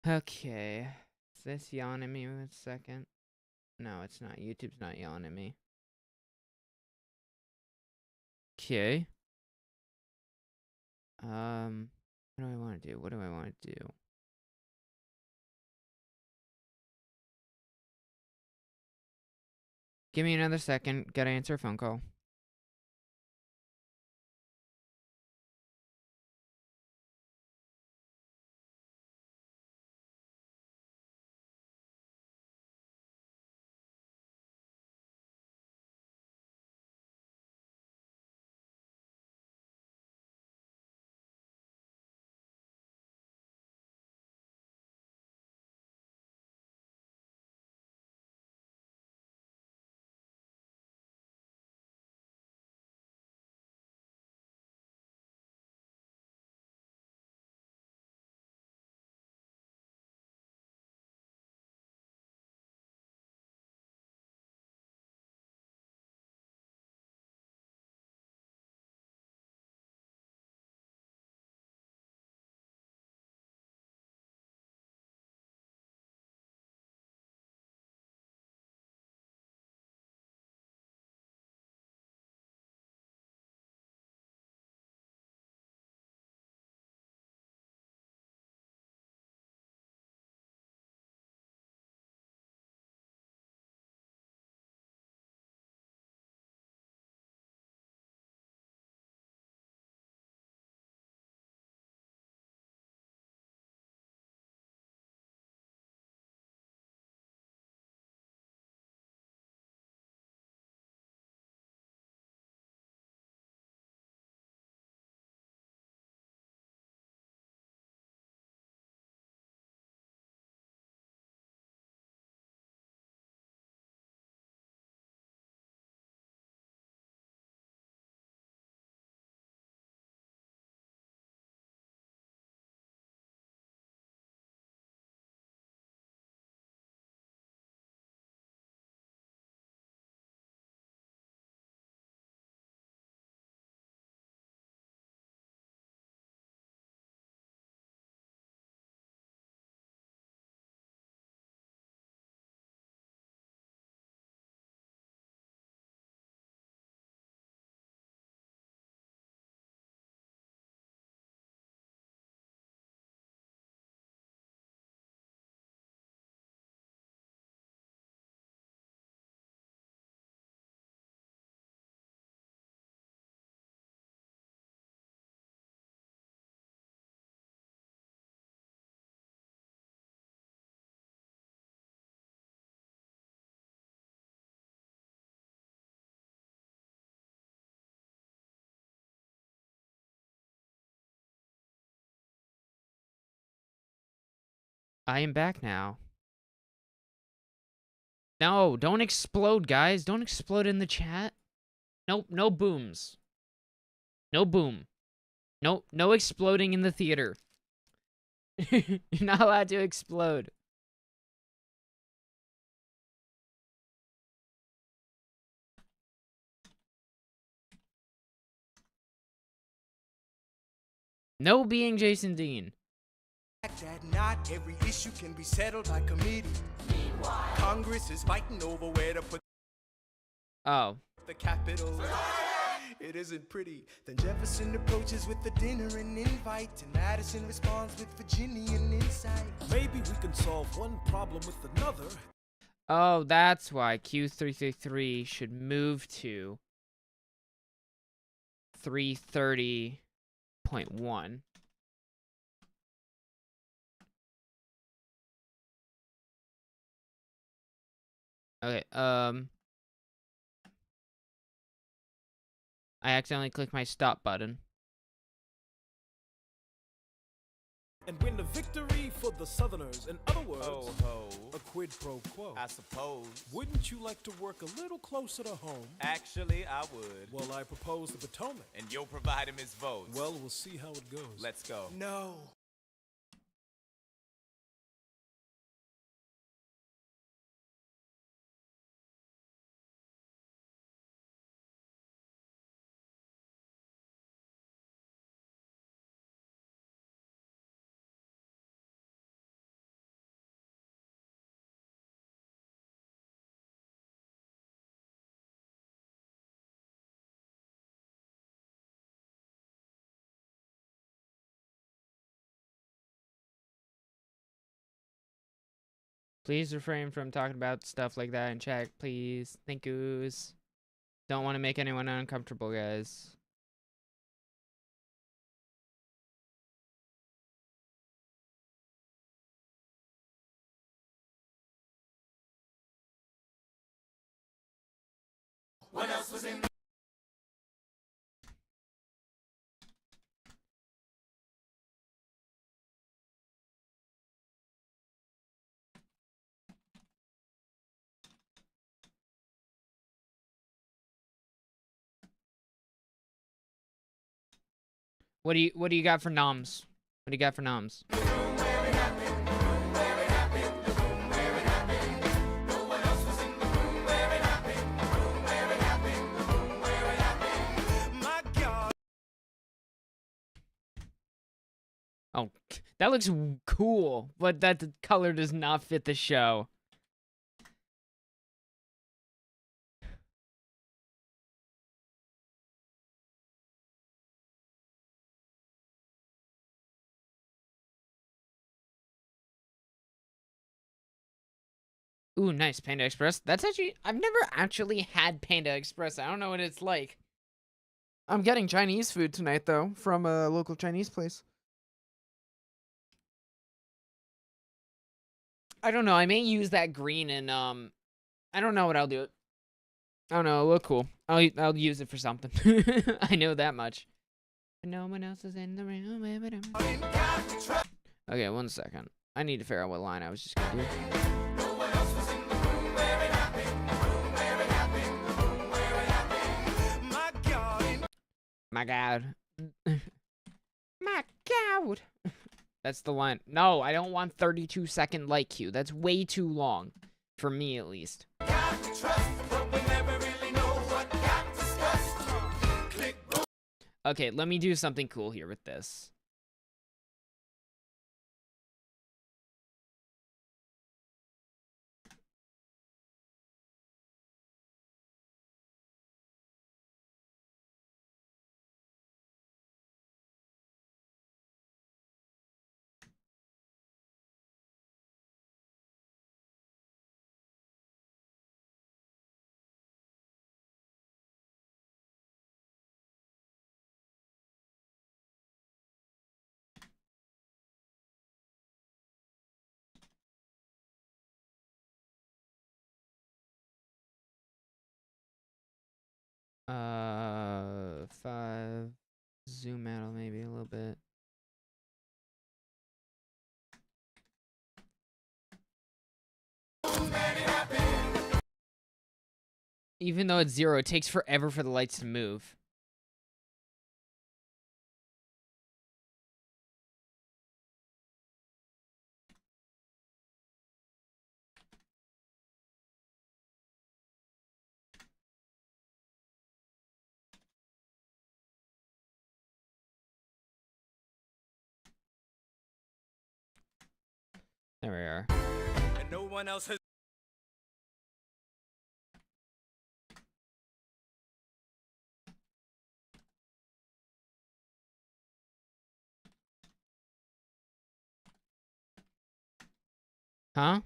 Okay. Is this yawning at me in a second? No, it's not. YouTube's not yawning at me. Okay. What do I want to do? What do I want to do? Give me another second. Gotta answer a phone call. I am back now. No, don't explode, guys. Don't explode in the chat. Nope, no booms. No boom. Nope, no exploding in the theater. You're not allowed to explode. No being Jason Dean. That not every issue can be settled by committee. Meanwhile, Congress is fighting over where to put Oh. the capital. It isn't pretty. Then Jefferson approaches with the dinner and invite, and Madison responds with Virginian insight. Maybe we can solve one problem with another. Oh, that's why Q333 should move to 330.1. Okay, I accidentally clicked my stop button. And win the victory for the Southerners. In other words, Ho ho, a quid pro quo. I suppose. Wouldn't you like to work a little closer to home? Actually, I would. Well, I propose the Potomac. And you'll provide him his votes. Well, we'll see how it goes. Let's go. No. Please refrain from talking about stuff like that in chat, please. Thank yous. Don't want to make anyone uncomfortable, guys. What do you got for noms? What do you got for noms? Oh, that looks cool, but that color does not fit the show. Ooh, nice, Panda Express. That's actually, I've never actually had Panda Express. I don't know what it's like. I'm getting Chinese food tonight, though, from a local Chinese place. I don't know. I may use that green and I don't know what I'll do. I don't know. It'll look cool. I'll use it for something. I know that much. No one else is in the room. Okay, 1 second. I need to figure out what line I was just gonna do. My God. My God. That's the line. No, I don't want 32-second like queue. That's way too long. For me, at least. Okay, let me do something cool here with this. Five. Zoom out maybe a little bit. Even though it's 0, it takes forever for the lights to move. There we are. And no one else has. Huh?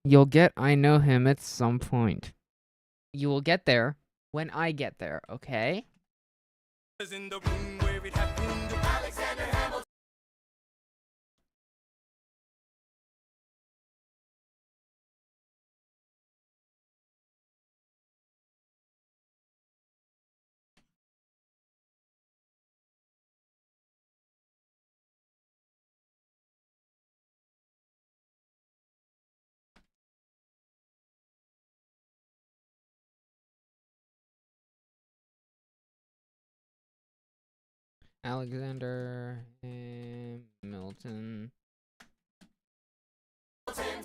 You'll get I know him at some point. You will get there when I get there, okay? In the room where it happened. Alexander Hamilton. Alexander Hamilton.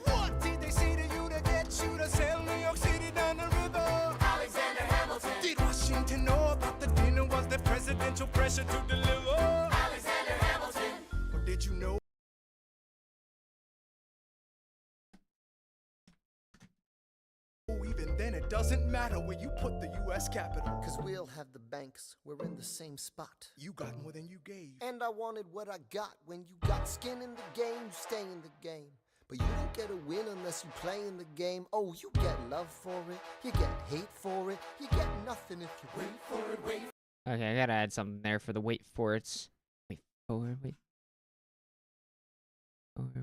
What did they say to you to get you to sail New York City down the river? Alexander Hamilton. Did Washington know about the dinner? Was there presidential pressure to deliver? Alexander Hamilton. Or did you know? And then it doesn't matter where you put the U.S. Capitol. Cause we'll have the banks, we're in the same spot. You got more than you gave. And I wanted what I got. When you got skin in the game, you stay in the game. But you don't get a win unless you play in the game. Oh, you get love for it, you get hate for it, you get nothing if you wait for it, wait. Okay, I gotta add something there for the wait for it. Wait for it, wait.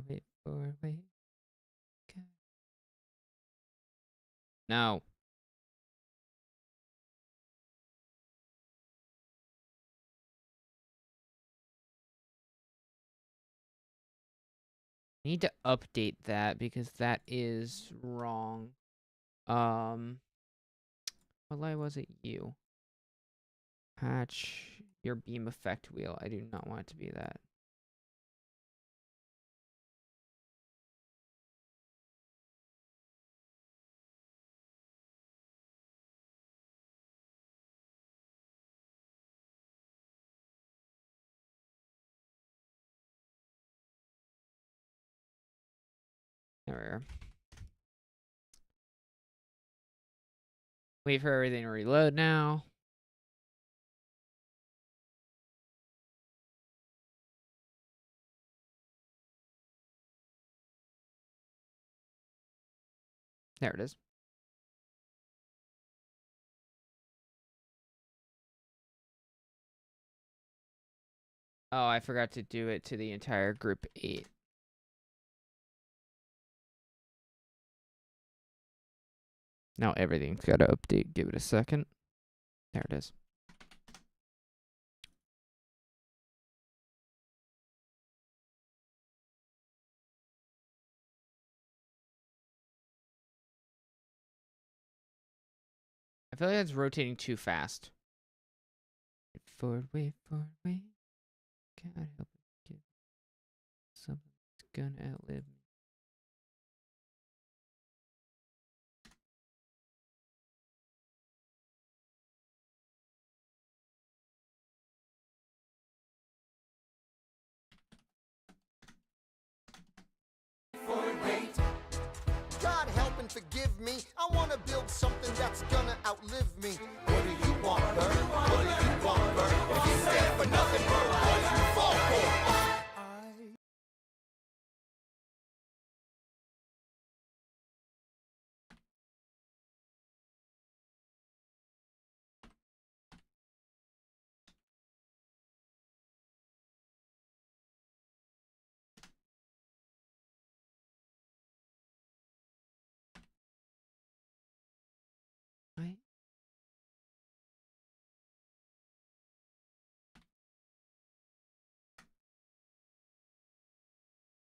Wait for it, wait. Okay. No. Need to update that because that is wrong. What light was it? You. Patch your beam effect wheel. I do not want it to be that. There we are. Wait for everything to reload now. There it is. Oh, I forgot to do it to the entire group 8. Now everything's got to update. Give it a second. There it is. I feel like it's rotating too fast. Wait forward, wait forward, wait. God help it. Get something that's gonna outlive me. God help and forgive me. I wanna build something that's gonna outlive me. What do you want, Bert? What do you want, Bert? If you stand for nothing, Bert, what do you fall for? Right?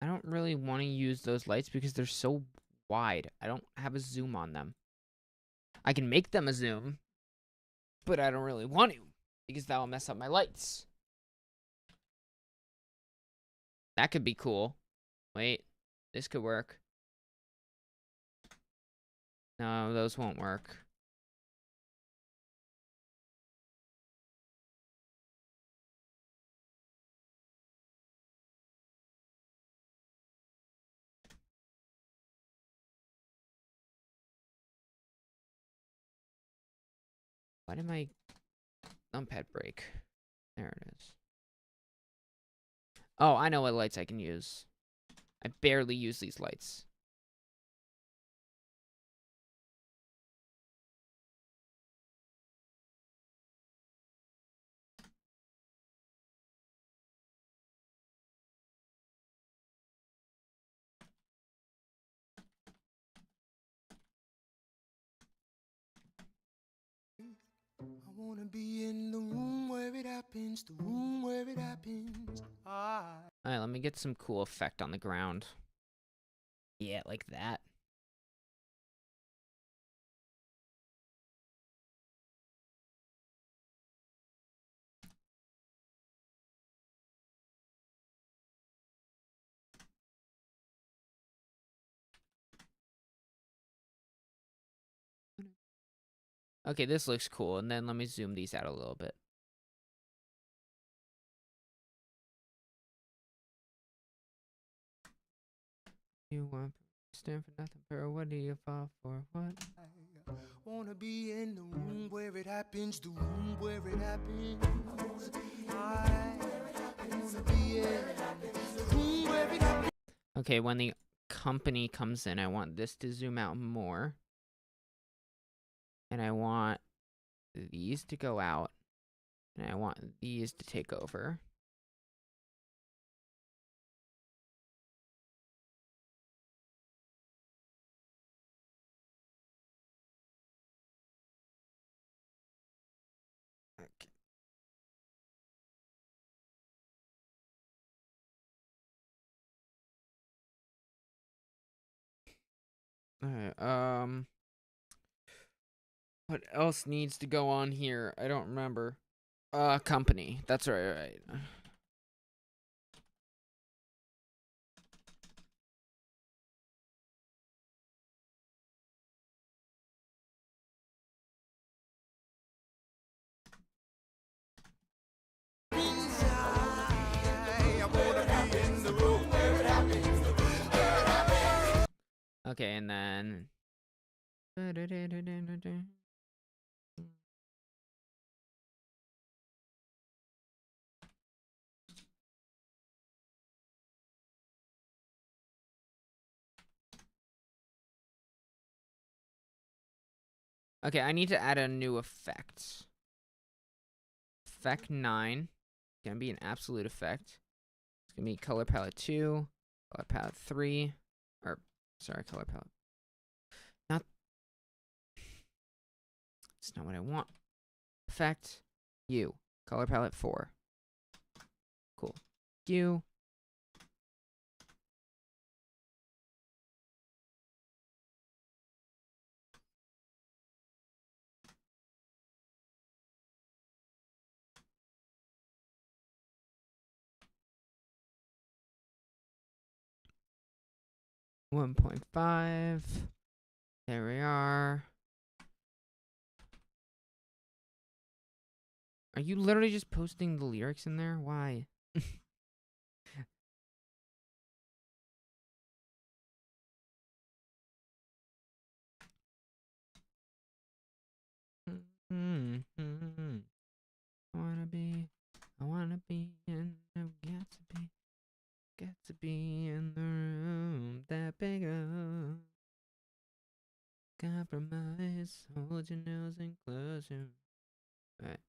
I don't really want to use those lights because they're so wide. I don't have a zoom on them. I can make them a zoom, but I don't really want to because that will mess up my lights. That could be cool. Wait, this could work. No, those won't work. Why did my numpad break? There it is. Oh, I know what lights I can use. I barely use these lights. I wanna be in the room where it happens, the room where it happens. Alright, let me get some cool effect on the ground. Yeah, like that. Okay, this looks cool, and then let me zoom these out a little bit. You want Stand for nothing, pero what do you fall for? What? Wanna be in the room where it happens, the room where it happens. I wanna be in the room where it happens. Okay, when the company comes in, I want this to zoom out more. And I want these to go out. And I want these to take over. Okay. Alright, what else needs to go on here? I don't remember. Company. That's right. I wanna be in the room where it happens. Okay, and then. Okay, I need to add a new effect. Effect 9. It's gonna be an absolute effect. It's gonna be color palette 2, color palette 3, or sorry, color palette. Not. It's not what I want. Effect U, color palette 4. Cool. U. $1.5. There we are. Are you literally just posting the lyrics in there? Why? I wanna be in, I've got to be in the room that big up. Compromise, hold your nose and close your. Alright.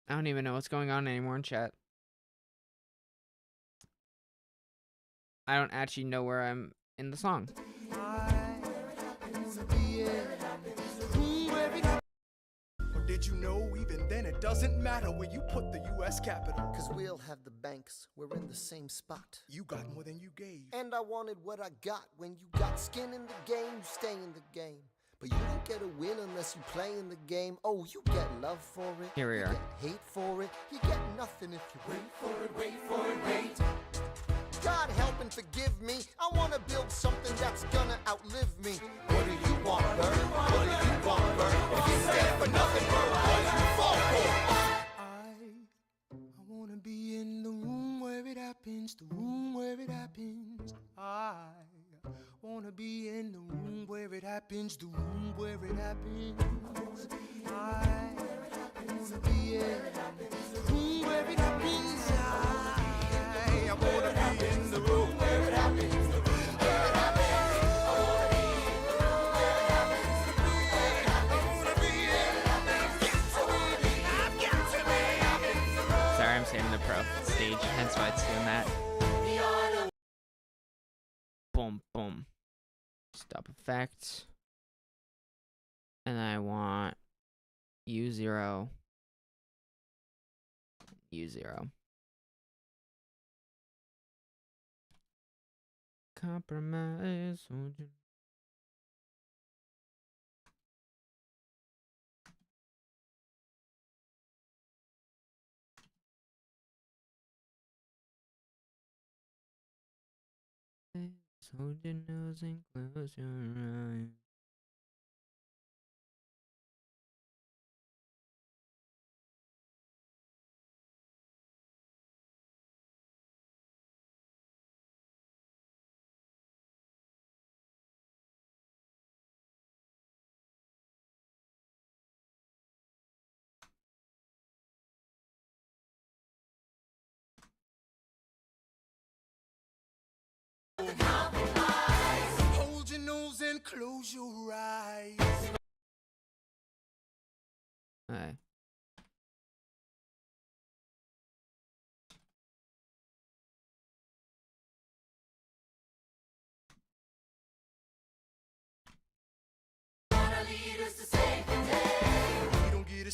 I don't even know what's going on anymore in chat. I don't actually know where I'm in the song. Or did you know even then it doesn't matter where you put the US capital? Cause we'll have the banks, we're in the same spot. You got more than you gave. And I wanted what I got. When you got skin in the game, you stay in the game. But you don't get a win unless you play in the game. Oh, you get love for it. Here we you are. Get hate for it. You get nothing if you wait for it, wait for it, wait. God help and forgive me. I wanna build something that's gonna outlive me. What do you want, Bird? What do you want, Bird? If you stand for nothing, Bird, what do you fall for? I wanna be in the room where it happens, the room where it happens. I wanna be in the room where it happens, the room where it happens. I wanna be in the room where it happens. I wanna be in the room where it happens. The room where it happens. I wanna be in the room where it happens. I wanna be in. I've got to be. Sorry, I'm saving the pro stage, hence why it's doing that. Boom, boom. Stop effect. And I want U0. U0. Compromise. Hold your. Hold your nose and close your eyes. Hold your nose and close your eyes. Alright. We don't get a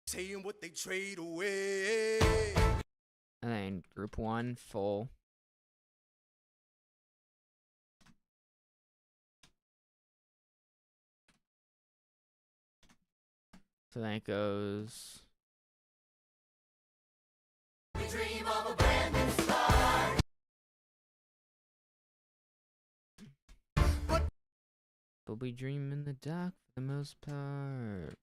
saying what they trade away. And then group 1, full. So then it goes. But we dream in the dark for the most part.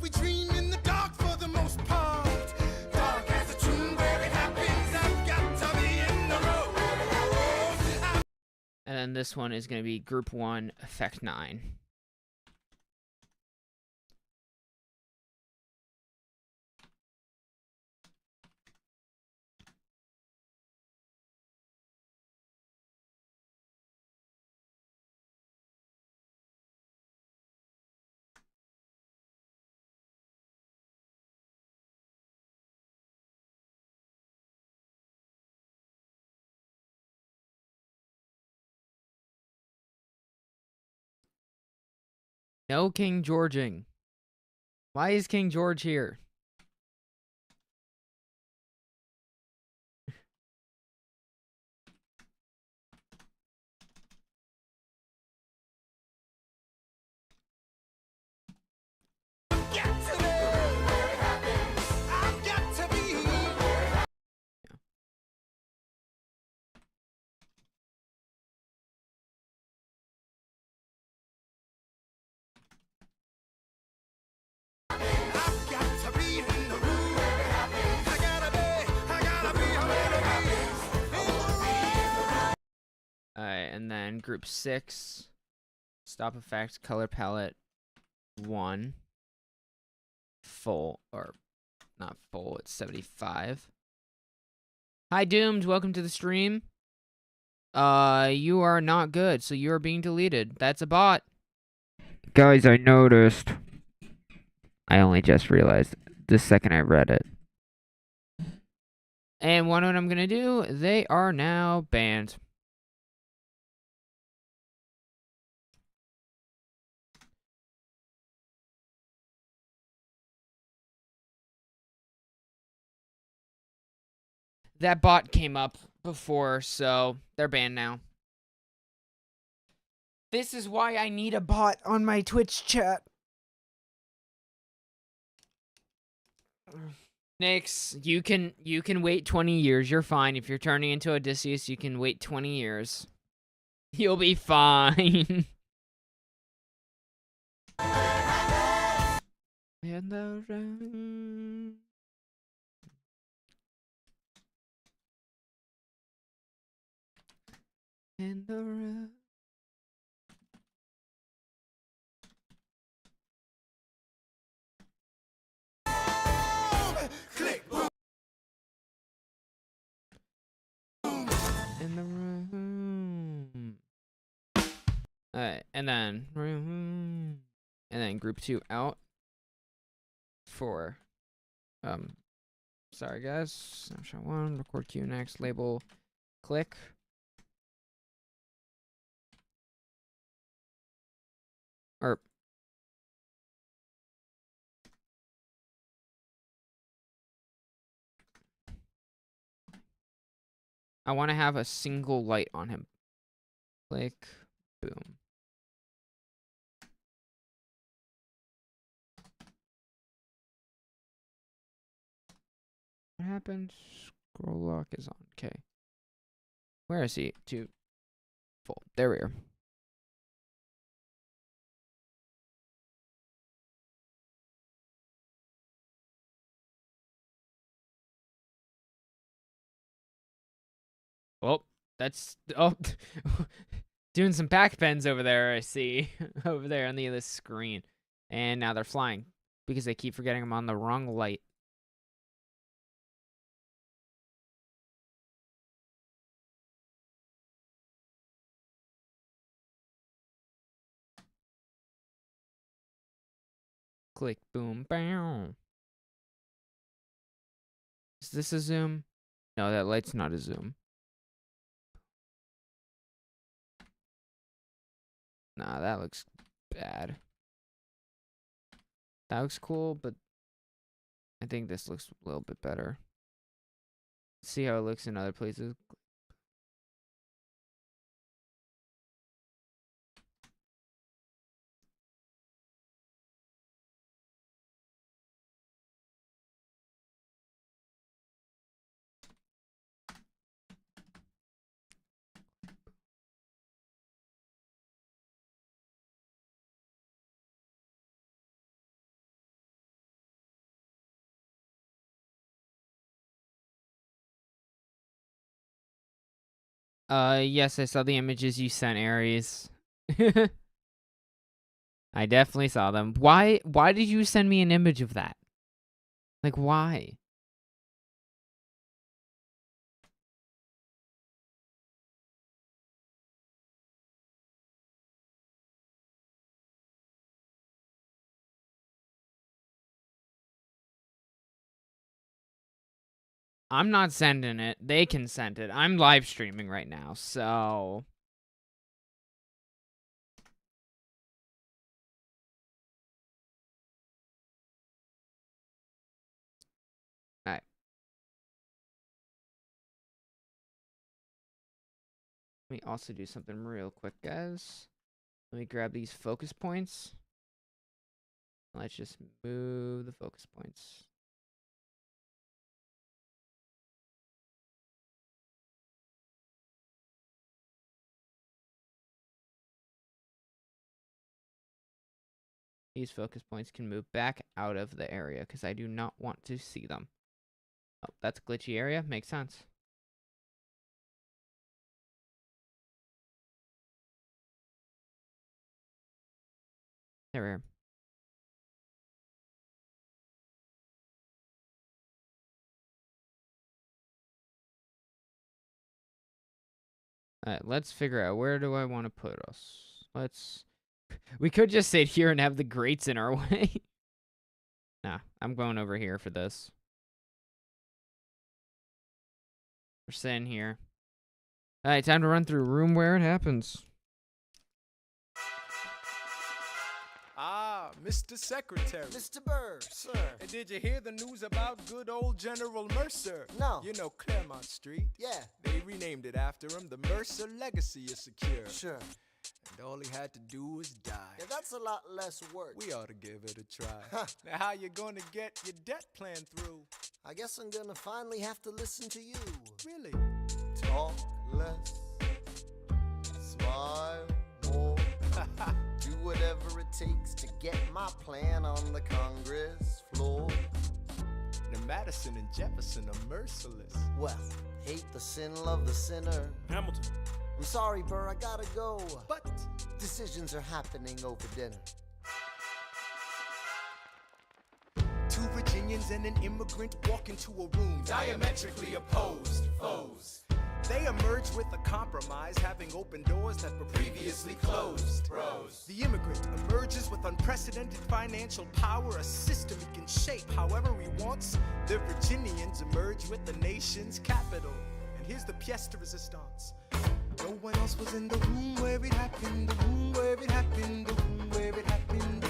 We dream in the dark for the most part. Dark as a tomb where it happens. I've got to be in the road. And then this one is going to be group 1, effect 9. No King Georging. Why is King George here? I've got to be. I've got to be in the room. I gotta be in the room. Alright, and then group 6, stop effect, color palette 1, full, or not full, it's 75. Hi Doomed, welcome to the stream. You are not good, so you are being deleted. That's a bot. Guys, I noticed. I only just realized the second I read it. And what I'm gonna do, they are now banned. That bot came up before, so they're banned now. This is why I need a bot on my Twitch chat. Nix, you can wait 20 years. You're fine. If you're turning into Odysseus, you can wait 20 years. You'll be fine. And the rain. And the rain. Click. In the room. Alright, and then group 2 out for sorry guys, snapshot 1, record queue next, label, click. Or I want to have a single light on him. Click, boom. What happened? Scroll lock is on. Okay. Where is he? To full. There we are. Oh, that's doing some pack pens over there. I see over there on the other screen, and now they're flying because I keep forgetting I'm on the wrong light. Click, boom, bam. Is this a zoom? No, that light's not a zoom. Nah, that looks bad. That looks cool, but I think this looks a little bit better. See how it looks in other places. Yes, I saw the images you sent, Aries. I definitely saw them. Why did you send me an image of that? Like, why? I'm not sending it. They can send it. I'm live streaming right now, so... Alright. Let me also do something real quick, guys. Let me grab these focus points. Let's just move the focus points. These focus points can move back out of the area because I do not want to see them. Oh, that's a glitchy area. Makes sense. There we are. Alright, let's figure out where do I want to put us. We could just sit here and have the grates in our way. Nah, I'm going over here for this. We're sitting here. Alright, time to run through room where it happens. Ah, Mr. Secretary. Mr. Burr, sir. And did you hear the news about good old General Mercer? No. You know Claremont Street? Yeah, They renamed it after him. The Mercer legacy is secure. sure. And all he had to do was die. Yeah, that's a lot less work. We ought to give it a try. Huh. Now, how you gonna get your debt plan through? I guess I'm gonna finally have to listen to you. Really? Talk less, smile more, do whatever it takes to get my plan on the Congress floor. Now, Madison and Jefferson are merciless. Well, hate the sin, love the sinner. Hamilton. I'm sorry, Burr, I gotta go. But Decisions are happening over dinner. two Virginians and an immigrant walk into a room diametrically opposed foes. They emerged with a compromise, having opened doors that were previously closed. Bros. The immigrant emerges with unprecedented financial power, a system he can shape however he wants. The Virginians emerge with the nation's capital. And here's the pièce de résistance. No one else was in the room where it happened, the room where it happened, the room where it happened.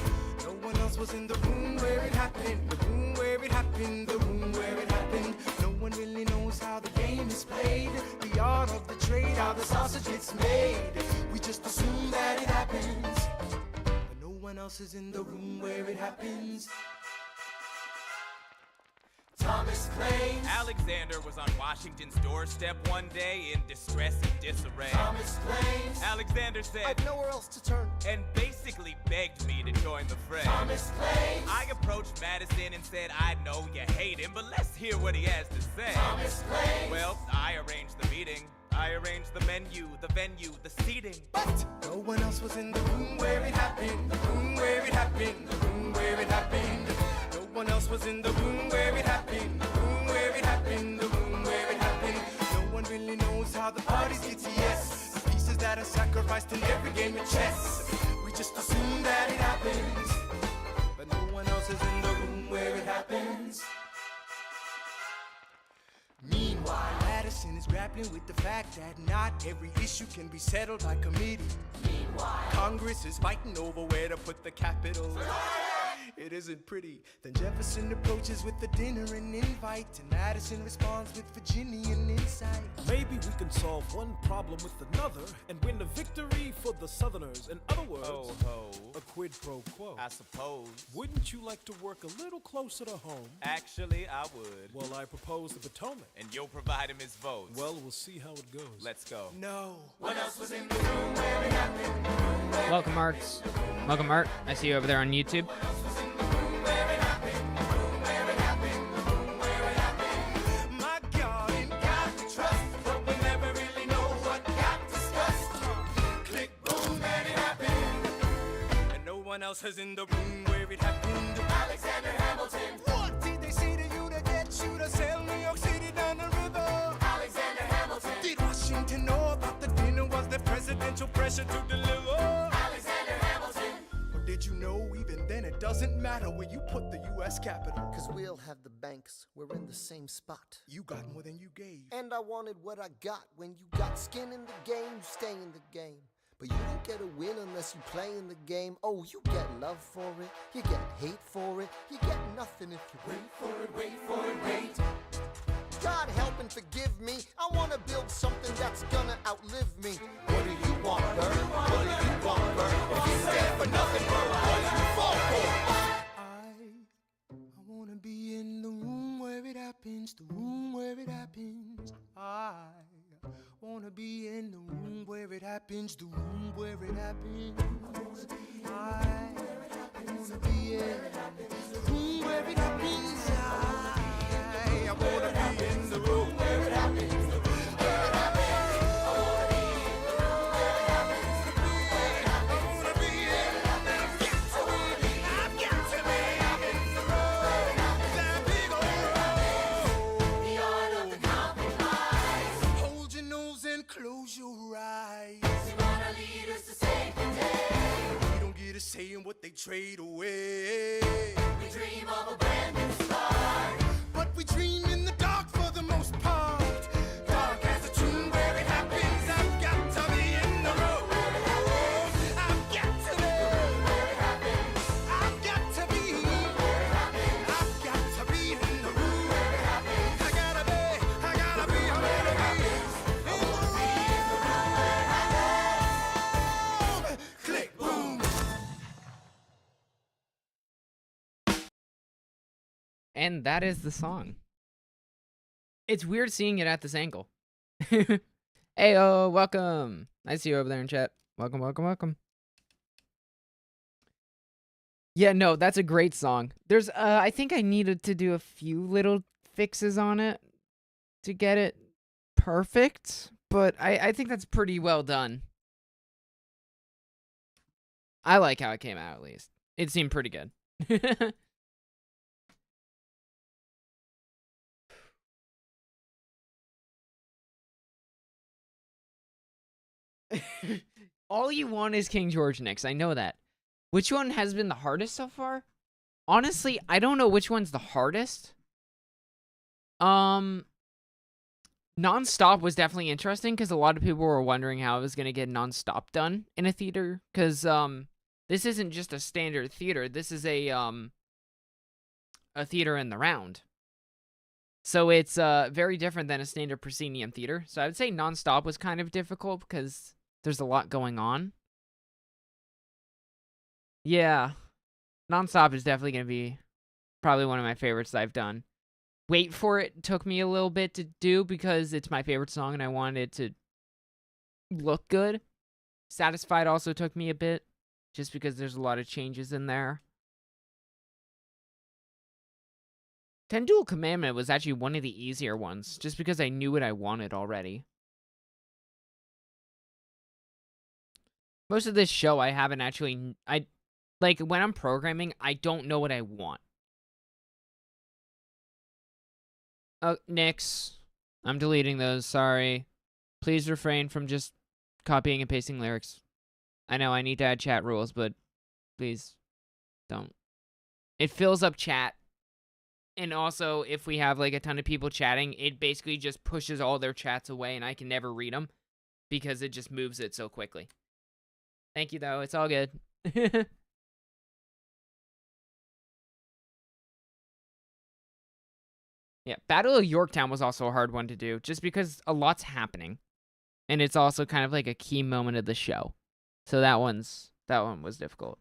No one else was in the room where it happened, the room where it happened, the room where it happened. No one really knows how the game is played, the art of the trade, how the sausage gets made. We just assume that it happens, but no one else is in the room where it happens. Thomas claims Alexander was on Washington's doorstep one day in distress and disarray. Thomas claims Alexander said, I've nowhere else to turn. and basically begged me to join the fray. Thomas claims I approached Madison and said, I know you hate him, but let's hear what he has to say. Thomas claims Well, I arranged the meeting. I arranged the menu, the venue, the seating. But no one else was in the room where it happened, the room where it happened, the room where it happened. No one else was in the room where it happened, the room where it happened, the room where it happened. No one really knows how the parties get to yes. The pieces that are sacrificed in every game of chess. We just assume that it happens, but no one else is in the room where it happens. Meanwhile, Madison is grappling with the fact that not every issue can be settled by committee. Meanwhile, Congress is fighting over where to put the capital. It isn't pretty. Then Jefferson approaches with the dinner and invite, and Madison responds with Virginian insight. Maybe we can solve one problem with another and win a victory for the Southerners. In other words, Ho, a quid pro quo. I suppose. Wouldn't you like to work a little closer to home? Actually, I would. Well, I propose the Potomac. And you'll provide him his votes. Well, we'll see how it goes. Let's go. No. Welcome, Marks. Welcome, Art. I see you over there on YouTube. My God, in God we trust, but we never really know what got discussed. Click, boom, and it happened. And no one else is in the room where it happened. Alexander Hamilton. What did they say to you to get you to sail New York City down the river? Alexander Hamilton. Did Washington know about the dinner? Was there presidential pressure to deliver? Alexander Hamilton. Or did you know even then it doesn't matter where you put the U.S. Capitol? Cause we'll have the banks, we're in the same spot. You got more than you gave. And I wanted what I got. When you got skin in the game, you stay in the game. But you don't get a win unless you play in the game. Oh, you get love for it, you get hate for it, you get nothing if you wait for it, wait for it, wait. God help and forgive me, I wanna build something that's gonna outlive me. What do you want, Bert? What do you want, Bert? If you stand for nothing, Bert, what do you fall for? I wanna be in the room where it happens, the room where it happens. I wanna be in the room where it happens, the room where it happens. I wanna be in the room where it happens. I wanna be in the room where it happens. The room where it happens. I wanna be in the room where it happens. I wanna be in. I've got to be in the room. That big old room. The art of the compromise. Hold your nose and close your eyes. We want our leaders to save the day. We don't get a say in what they trade away. We dream of a brand new start. But we dream in the dark for the most part. Dark as a tomb where it happens. I've got to be in the room. I've got to be where it happens. I've got to be where it happens. I've got to be in the room where it happens. I gotta be where it happens. I wanna be in the room where it happens. Click, boom. And that is the song. It's weird seeing it at this angle. Heyo, welcome. I see you over there in chat. Welcome, welcome, welcome. Yeah, no, that's a great song. There's, I think I needed to do a few little fixes on it to get it perfect, but I think that's pretty well done. I like how it came out, at least. It seemed pretty good. All you want is King George next. I know that. Which one has been the hardest so far? Honestly, I don't know which one's the hardest. Nonstop was definitely interesting because a lot of people were wondering how I was gonna get Nonstop done in a theater. Because this isn't just a standard theater. This is a theater in the round. So it's very different than a standard proscenium theater. So I would say Nonstop was kind of difficult because there's a lot going on. Yeah. Nonstop is definitely going to be probably one of my favorites I've done. Wait for It took me a little bit to do because it's my favorite song and I wanted it to look good. Satisfied also took me a bit just because there's a lot of changes in there. Ten Duel Commandment was actually one of the easier ones just because I knew what I wanted already. Most of this show I haven't actually... Like, when I'm programming, I don't know what I want. Oh, Nix. I'm deleting those, sorry. Please refrain from just copying and pasting lyrics. I know I need to add chat rules, but please don't. It fills up chat. And also, if we have, like, a ton of people chatting, it basically just pushes all their chats away, and I can never read them because it just moves it so quickly. Thank you, though. It's all good. Yeah, Battle of Yorktown was also a hard one to do, just because a lot's happening. And it's also kind of like a key moment of the show. So that one was difficult.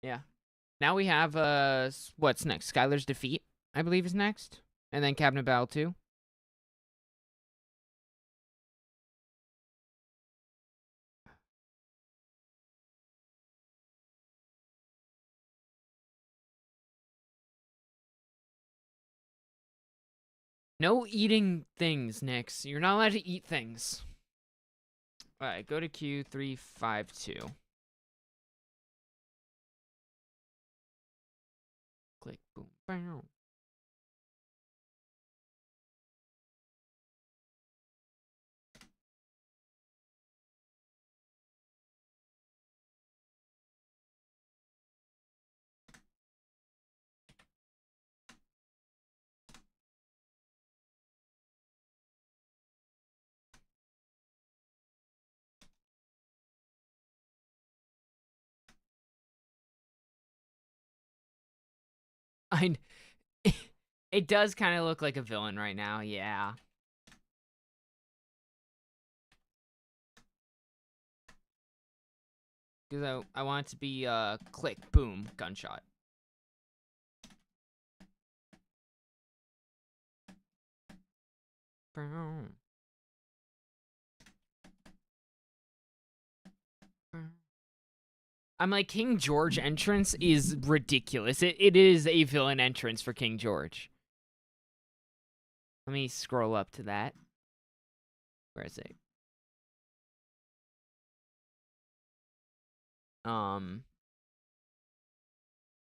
Yeah. Now we have, what's next? Skylar's Defeat, I believe is next. And then Cabinet Battle 2. No eating things, Nix. You're not allowed to eat things. Alright, go to Q352. Click, boom, bam. It does kind of look like a villain right now, yeah. Because I want it to be, click, boom, gunshot. I'm like, King George entrance is ridiculous. It is a villain entrance for King George. Let me scroll up to that. Where is it?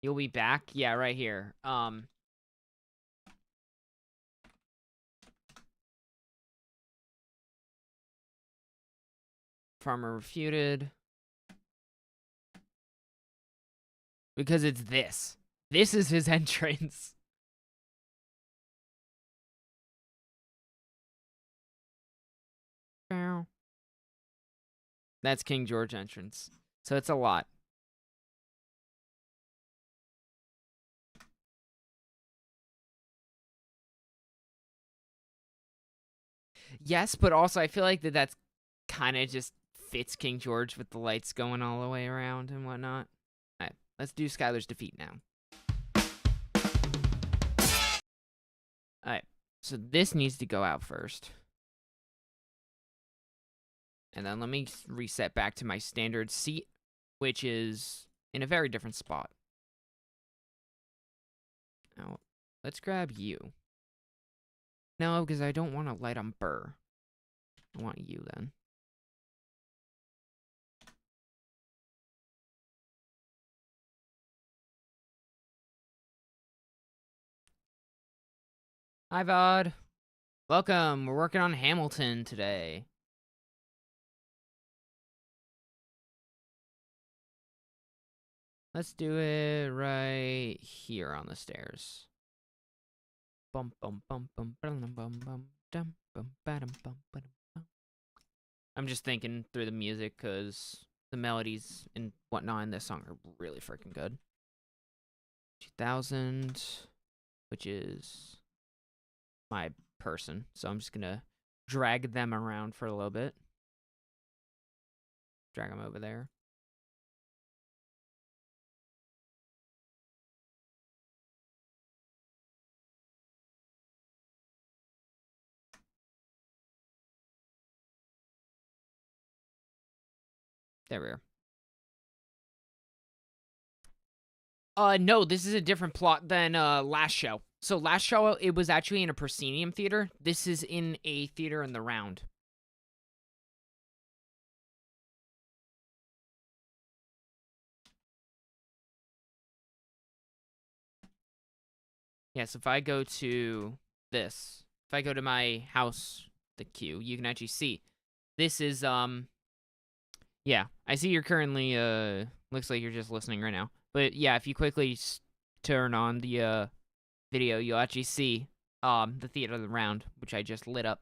You'll be back? Yeah, right here. Farmer refuted. Because it's this. This is his entrance. That's King George entrance. So it's a lot. Yes, but also I feel like that's kind of just fits King George with the lights going all the way around and whatnot. Alright, let's do Skylar's Defeat now. Alright, so this needs to go out first. And then let me reset back to my standard seat, which is in a very different spot. Now, let's grab you. No, because I don't want to light on Burr. I want you then. Hi, VOD. Welcome. We're working on Hamilton today. Let's do it right here on the stairs. Bum bum bum bum bum bum bum dum bum ba-dum bum ba-dum bum. I'm just thinking through the music because the melodies and whatnot in this song are really freaking good. 2000, which is my person, so I'm just gonna drag them around for a little bit. Drag them over there. There we are. No, this is a different plot than last show. So last show, it was actually in a proscenium theater. This is in a theater in the Round. Yes, if I go to this, if I go to my house, the queue, you can actually see. This is, yeah, I see you're currently, looks like you're just listening right now. But yeah, if you quickly turn on the, video, you'll actually see, the theater of the Round, which I just lit up.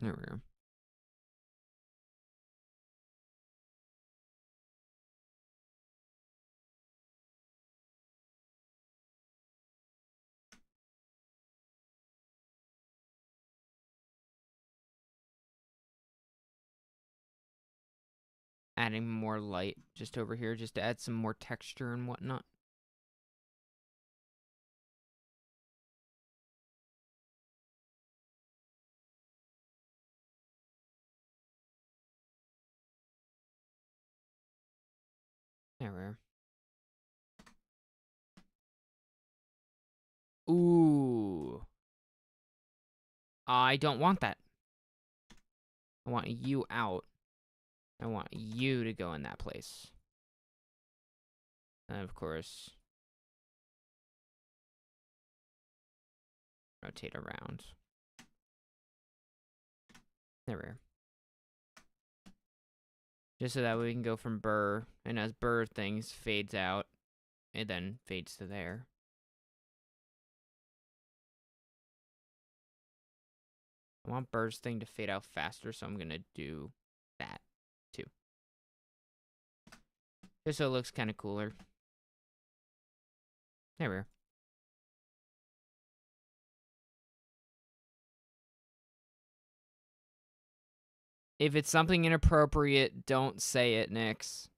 There we go. Adding more light just over here, just to add some more texture and whatnot. There we are. Ooh. I don't want that. I want you out. I want you to go in that place. And of course, rotate around. There we are. Just so that way we can go from Burr, and as Burr things fades out, it then fades to there. I want Burr's thing to fade out faster, so I'm gonna do that too. Just so it looks kind of cooler. There we are. If it's something inappropriate, don't say it, Nyx.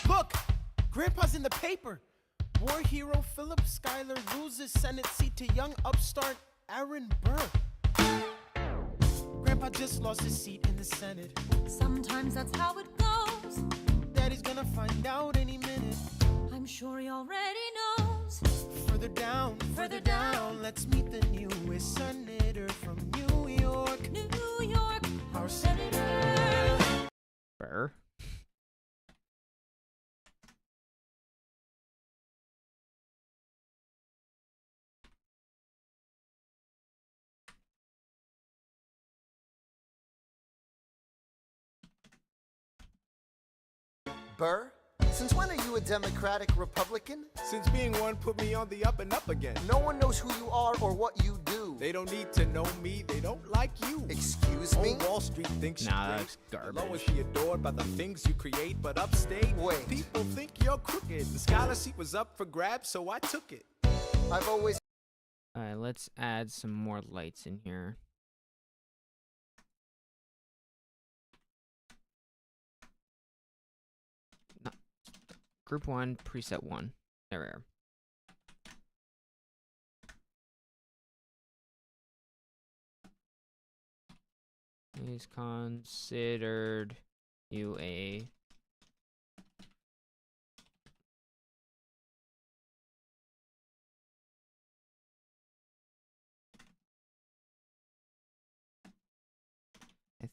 Look! Grandpa's in the paper. War hero Philip Schuyler loses Senate seat to young upstart Aaron Burr. Grandpa just lost his seat in the Senate. Sometimes that's how it goes. Daddy's gonna find out any minute. I'm sure he already knows. Further down, let's meet the newest senator from New York. New York, Our senator. Burr. Burr, since when are you a Democratic Republican? Since being one put me on the up and up again. No one knows who you are or what you do. They don't need to know me, they don't like you. Excuse me? Old Wall Street thinks Nah, you're that's great. garbage. The lowest be adored by the things you create, but upstate, Wait. people think you're crooked. The scholarship was up for grabs, so I took it. I've always Alright, let's add some more lights in here. Group 1, preset 1. Error. Is considered you a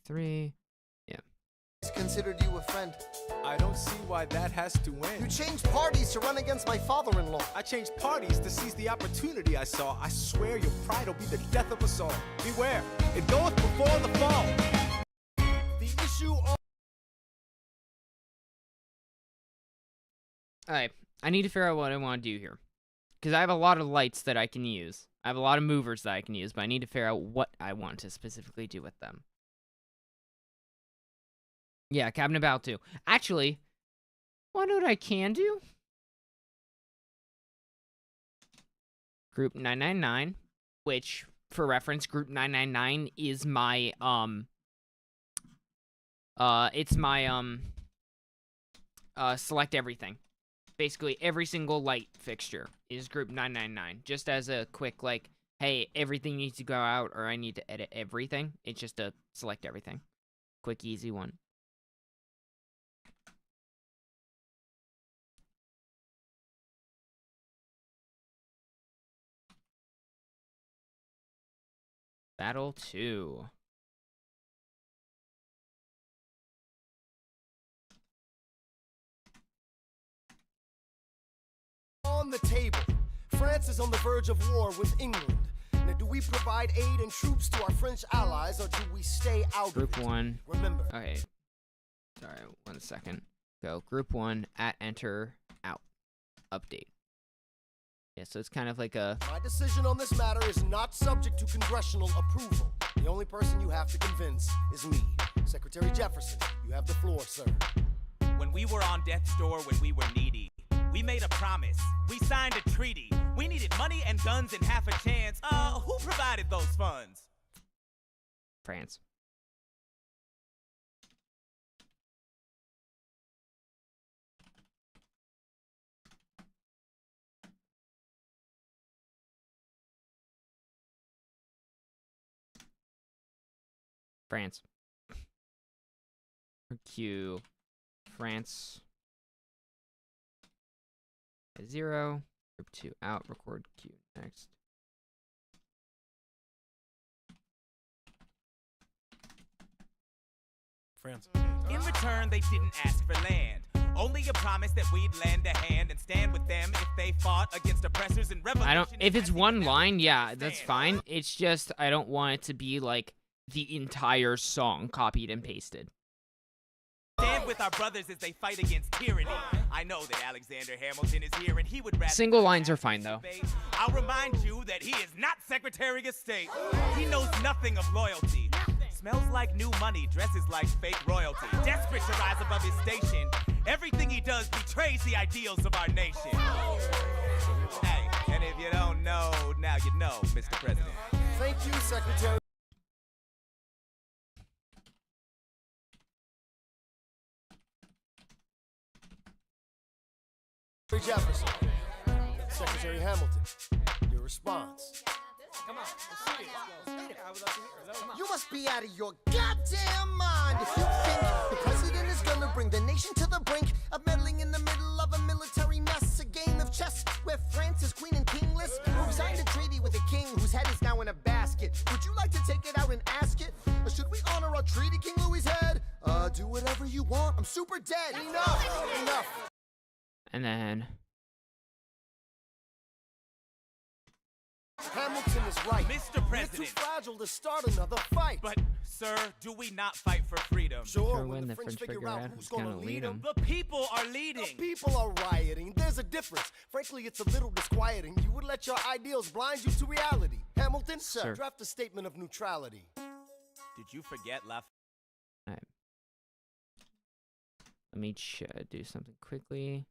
three. Yeah. He's considered you a friend. I don't see why that has to You win. changed parties to run against my father-in-law. I changed parties to seize the opportunity I saw. I swear your pride will be the death of us all. Beware, it goeth before the fall. The issue of Alright, I need to figure out what I want to do here. Because I have a lot of lights that I can use. I have a lot of movers that I can use, but I need to figure out what I want to specifically do with them. Yeah, Cabinet Battle 2. Actually, what I can do? Group 999, which, for reference, Group 999 is my, it's my, select everything. Basically, every single light fixture is Group 999. Just as a quick, like, hey, everything needs to go out, or I need to edit everything. It's just a select everything. Quick, easy one. Battle 2. on the table. France is on the verge of war with England. Now, do we provide aid and troops to our French allies, or do we stay out Group of it? 1. Remember, Okay. Sorry, 1 second. Go. Group 1, at enter, out. Update. Yeah, so it's kind of like a... my decision on this matter is not subject to congressional approval. The only person you have to convince is me. Secretary Jefferson, you have the floor, sir. When we were on death's door, when we were needy, we made a promise. We signed a treaty. We needed money and guns and half a chance. Who provided those funds? France. France. Q. France. 0. Group 2 out. Record Q next. France. In return, they didn't ask for land. Only a promise that we'd lend a hand and stand with them if they fought against oppressors and revolution. I don't. If it's one line, yeah, that's fine. It's just I don't want it to be like the entire song copied and pasted. Stand with our brothers as they fight against tyranny. I know that Alexander Hamilton is here and he would rather... Single lines are fine, though. I'll remind you that he is not Secretary of State. He knows nothing of loyalty. Smells like new money, dresses like fake royalty. Desperate to rise above his station. Everything he does betrays the ideals of our nation. Hey, and if you don't know, now you know, Mr. President. Thank you, Secretary Jefferson. Secretary Hamilton, your response. You must be out of your goddamn mind if you think the president is gonna bring the nation to the brink of meddling in the middle of a military mess, a game of chess where France is queen and kingless. Who signed a treaty with a king whose head is now in a basket? Would you like to take it out and ask it? Or should we honor our treaty, King Louis's head? Do whatever you want. I'm super dead. Enough. And then Hamilton is right. Mr. We're President. too fragile to start another fight. But, sir, do we not fight for freedom? Sure, Sure, when the French figure out who's gonna lead them. The people are leading. The people are rioting. There's a difference. Frankly, it's a little disquieting. You would let your ideals blind you to reality. Hamilton, Sir. draft a statement of neutrality. Did you forget Lafayette? let me do something quickly.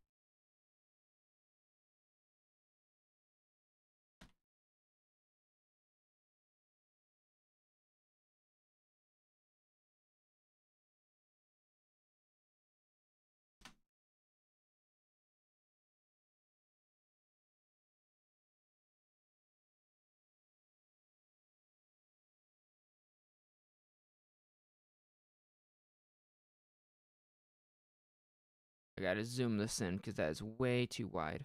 gotta zoom this in because that is way too wide.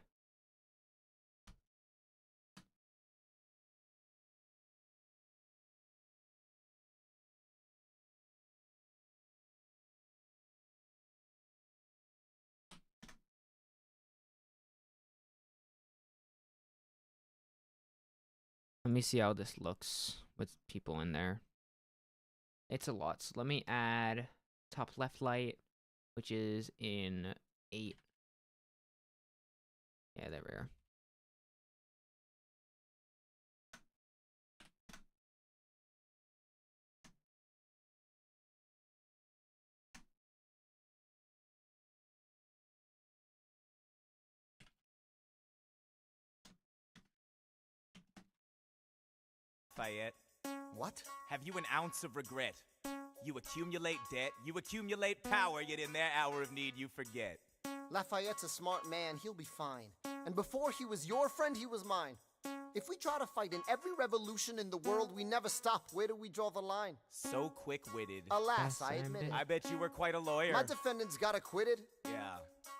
Let me see how this looks with people in there. It's a lot. So let me add top left light, which is in 8. Yeah, there we are. Lafayette, What? have you an ounce of regret? You accumulate debt, you accumulate power, yet in their hour of need you forget. Lafayette's a smart man, he'll be fine. And before he was your friend, he was mine. If we try to fight in every revolution in the world, we never stop. Where do we draw the line? So quick-witted. Alas, Yes, I I admit it. I bet you were quite a lawyer. My defendants got acquitted. Yeah.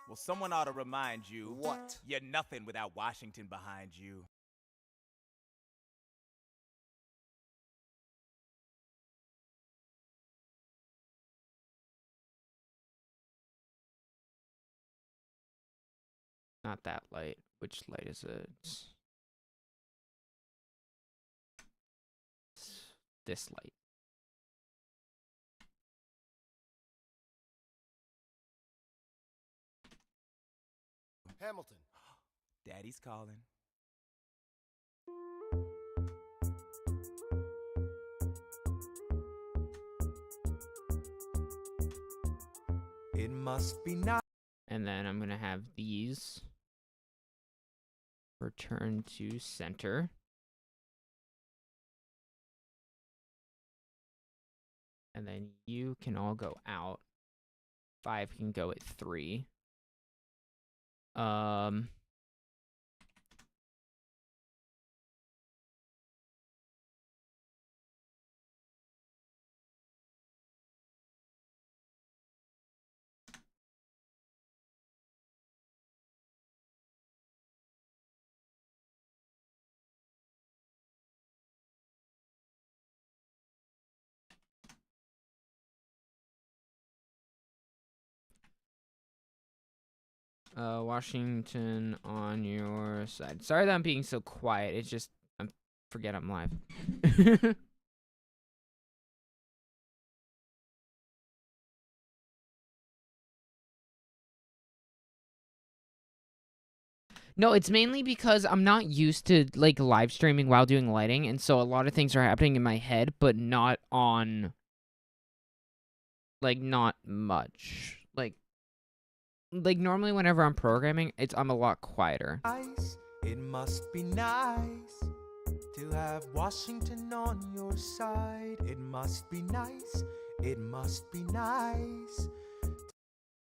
Well, someone ought to remind you. What? You're nothing without Washington behind you. Not that light. Which light is it? This light. Hamilton. Daddy's calling. It must be nice. And then I'm going to have these return to center. And then you can all go out. 5 can go at 3. Washington on your side. Sorry that I'm being so quiet. It's just forget I'm live. No, it's mainly because I'm not used to like live streaming while doing lighting, and so a lot of things are happening in my head, but not on like not much. Like normally whenever I'm programming, I'm a lot quieter. It must be nice to have Washington on your side. It must be nice. It must be nice.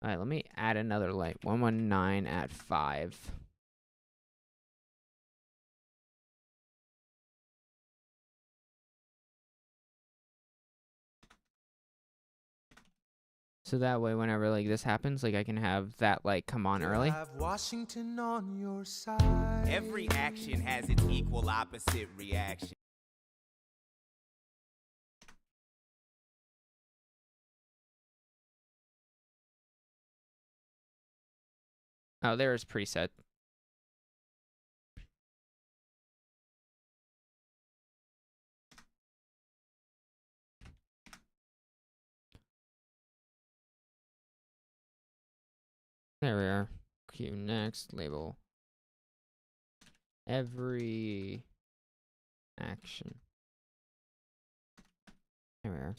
All right, let me add another light. 119 at 5. So that way, whenever like this happens, like I can have that light come on early. Have Washington on your side. Every action has its equal opposite reaction. Oh, there's preset. There we are. Q next, label every action. There we are.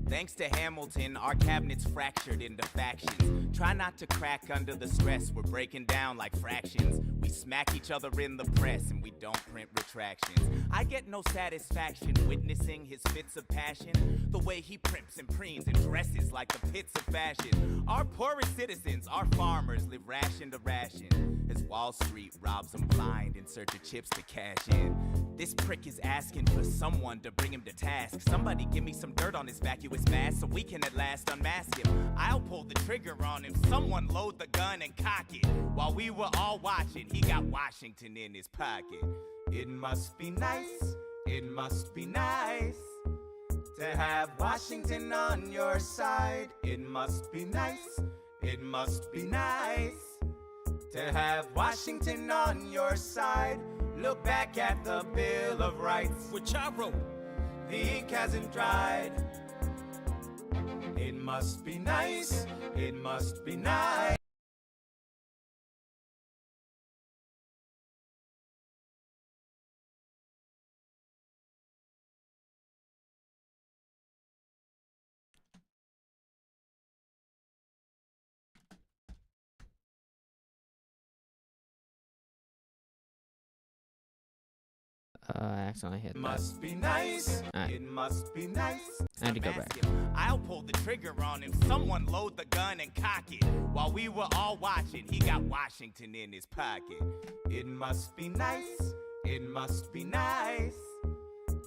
Thanks to Hamilton, our cabinet's fractured into factions. Try not to crack under the stress, we're breaking down like fractions. We smack each other in the press and we don't print retractions. I get no satisfaction witnessing his fits of passion. The way he primps and preens and dresses like the pits of fashion. Our poorest citizens, our farmers live ration to ration. as Wall Street robs them blind in search of chips to cash in. This prick is asking for someone to bring him to task. Somebody give me some dirt on his vacuous mask so we can at last unmask him. I'll pull the trigger on him. Someone load the gun and cock it. While we were all watching, he got Washington in his pocket. It must be nice, it must be nice to have Washington on your side. It must be nice, it must be nice to have Washington on your side. Look back at the Bill of Rights, Which I wrote. the ink hasn't dried. It must be nice, it must be nice. I accidentally hit that. Must be nice. Alright. It must be nice. I had to go mask back. him. I'll pull the trigger on him. Someone load the gun and cock it. While we were all watching, he got Washington in his pocket. It must be nice. It must be nice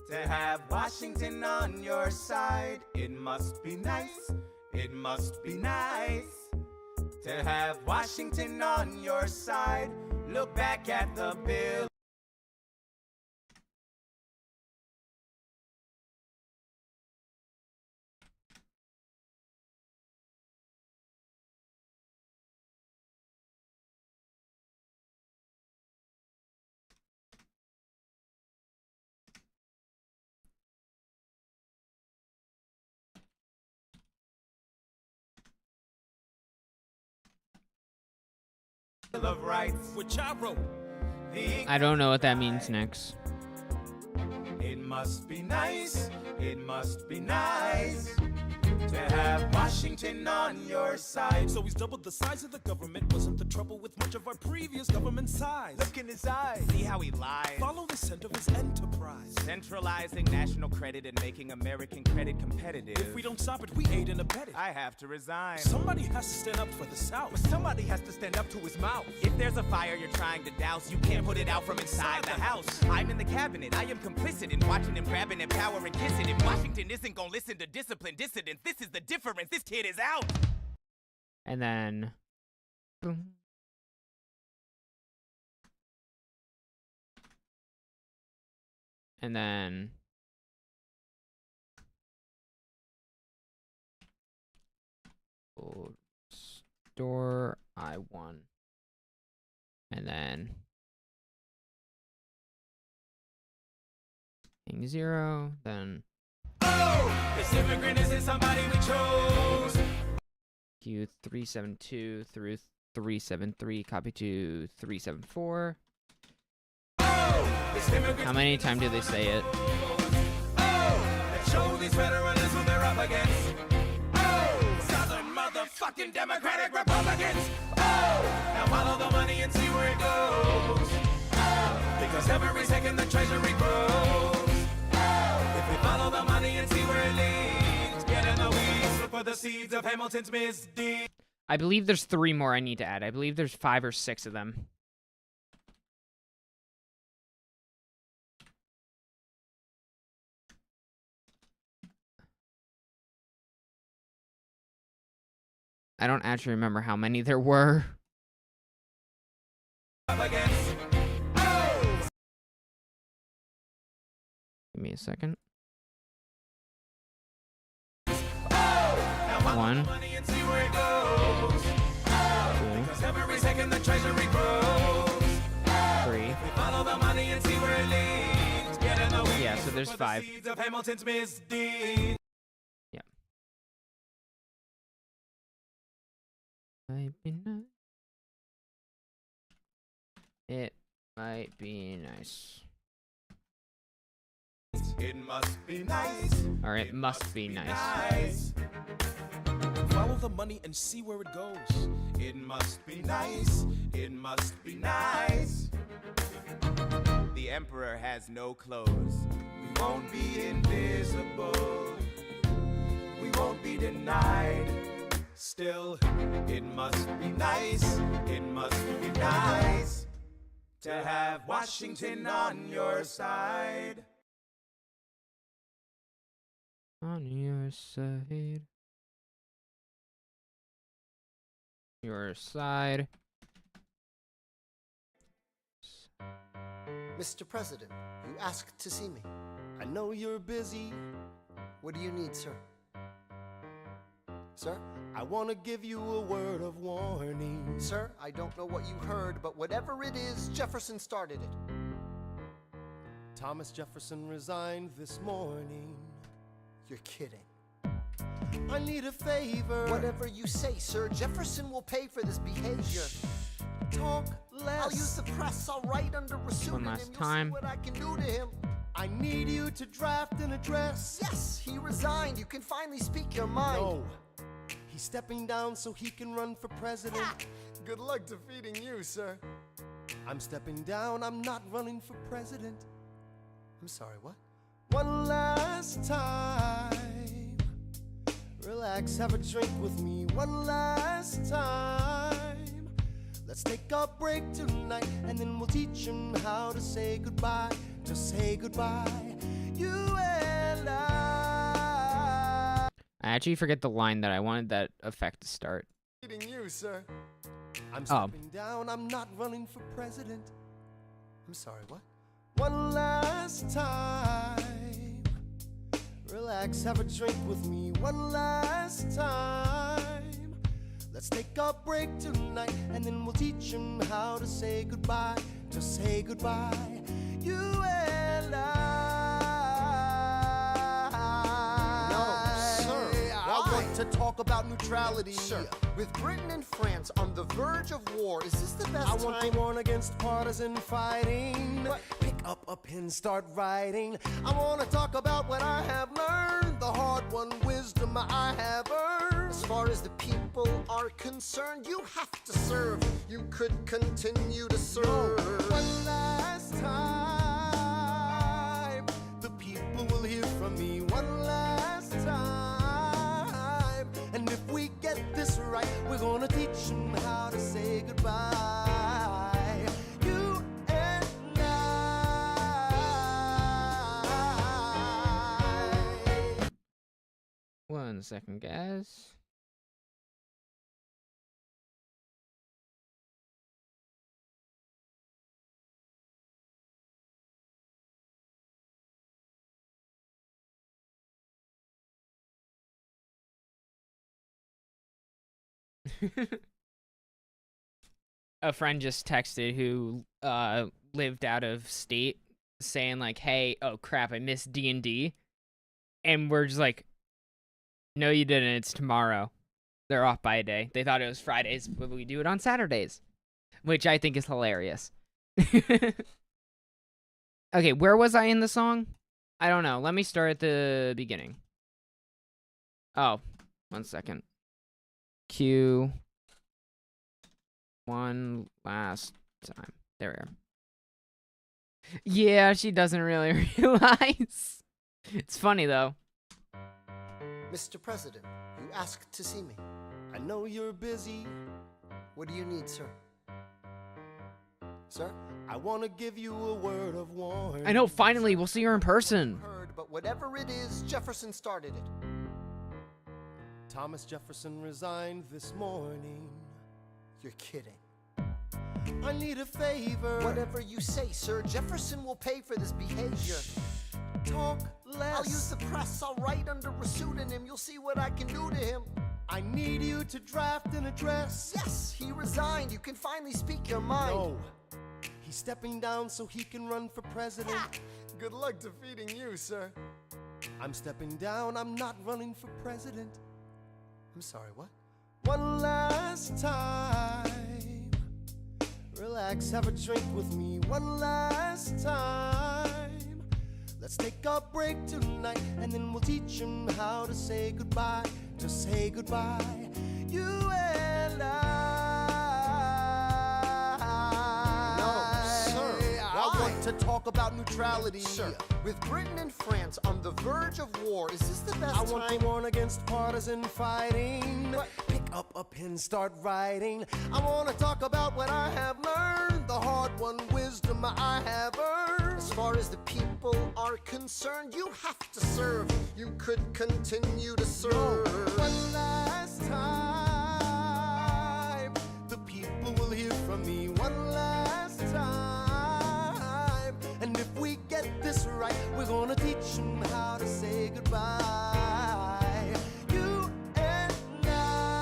to have Washington on your side. It must be nice. It must be nice to have Washington on your side. Look back at the Bill. Bill of Rights, Which I wrote. the I don't know what that means next. It must be nice, it must be nice to have Washington on your side. So he's doubled the size of the government. Wasn't the trouble with much of our previous government size? Look in his eyes. See how he lies? Follow the scent of his enterprise. Centralizing national credit and making American credit competitive. If we don't stop it, we aid and abet it. I have to resign. Somebody has to stand up for the South. Somebody has to stand up to his mouth. If there's a fire you're trying to douse, you can't put it out from inside the house. I'm in the cabinet, I am complicit in watching him grabbing at power and kissing it. Washington isn't gonna listen to disciplined dissidents. This is the difference. This kid is out. And then boom. And then store I1. And then 0, then This immigrant isn't somebody we chose. Q372 through 373, copy to 374. This immigrant How many times do they say it? that show these veterans who they're up against. Southern motherfucking Democratic Republicans. Now follow the money and see where it goes. Because every second the treasury grows. If we follow the money and see where it leads, get in the weeds, look for the seeds of Hamilton's misdeeds. I believe there's 3 more I need to add. I believe there's 5 or 6 of them. I don't actually remember how many there were. Give me a second. 1, 2, Every second the treasury grows. 3. Follow the money and see where it leads. Get in the weeds, Yeah, so there's look for the 5. seeds of Hamilton's misdeeds. Yeah. Might be nice. It might be nice. It must be nice. Or it must be nice. Nice. Follow the money and see where it goes. It must be nice. It must be nice. The emperor has no clothes. We won't be invisible. We won't be denied. Still, it must be nice, it must be nice to have Washington on your side. On your side. Your side. Mr. President, you asked to see me. I know you're busy. What do you need, sir? Sir, I want to give you a word of warning. Sir, I don't know what you heard, but whatever it is, Jefferson started it. Thomas Jefferson resigned this morning. You're kidding. I need a favor. Whatever you say, sir, Jefferson will pay for this behavior. Talk less. I'll use the press. I'll write under a pseudonym. last You'll time. see what I can do to him. I need you to draft an address. Yes, he resigned. You can finally speak your mind. No. He's stepping down so he can run for president. Good luck defeating you, sir. I'm stepping down. I'm not running for president. I'm sorry, what? One last time. Relax, have a drink with me. One last time. Let's take a break tonight, and then we'll teach him how to say goodbye. To say goodbye, you and I. I actually forget the line that I wanted that effect to start. Meeting you, sir. I'm stepping down. I'm not running for president. I'm sorry, what? One last time. Relax, have a drink with me. One last time. Let's take a break tonight, and then we'll teach him how to say goodbye. To say goodbye, you and I. No, sir. I want to talk about neutrality. Sir, with Britain and France on the verge of war, is this the best time? I want to warn against partisan fighting. What? Pick up a pen, start writing. I want to talk about what I have learned, the hard-won wisdom I have earned. As far as the people are concerned, you have to serve. You could continue to serve. No. One last time, the people will hear from me. One last time, and if we get this right, we're gonna teach them how to say goodbye. You and I. 1 second, guys. A friend just texted who lived out of state saying like, hey, oh crap, I missed D&D. And we're just like, no, you didn't. It's tomorrow. They're off by a day. They thought it was Fridays, but we do it on Saturdays, which I think is hilarious. Okay, where was I in the song? I don't know. Let me start at the beginning. Oh, 1 second. Cue. One last time. There we are. Yeah, she doesn't really realize. It's funny, though. Mr. President, you asked to see me. I know you're busy. What do you need, sir? Sir, I want to give you a word of warning. I know, finally, we'll see her in person. Heard, but whatever it is, Jefferson started it. Thomas Jefferson resigned this morning. You're kidding. I need a favor. Whatever you say, sir, Jefferson will pay for this behavior. Talk less. I'll use the press. I'll write under a pseudonym. You'll see what I can do to him. I need you to draft an address. Yes, he resigned. You can finally speak your mind. No. He's stepping down so he can run for president. Good luck defeating you, sir. I'm stepping down. I'm not running for president. I'm sorry, what? One last time. Relax, have a drink with me. One last time. Let's take a break tonight, and then we'll teach him how to say goodbye. To say goodbye, you and I. No, sir. I want to talk about neutrality. Sir, with Britain and France on the verge of war, is this the best time? I want to warn against partisan fighting. What? Pick up a pen, start writing. I wanna talk about what I have learned, the hard-won wisdom I have earned. As far as the people are concerned, you have to serve. You could continue to serve. One last time, the people will hear from me. One last time, and if we get this right, we're gonna teach them how to say goodbye. You and I.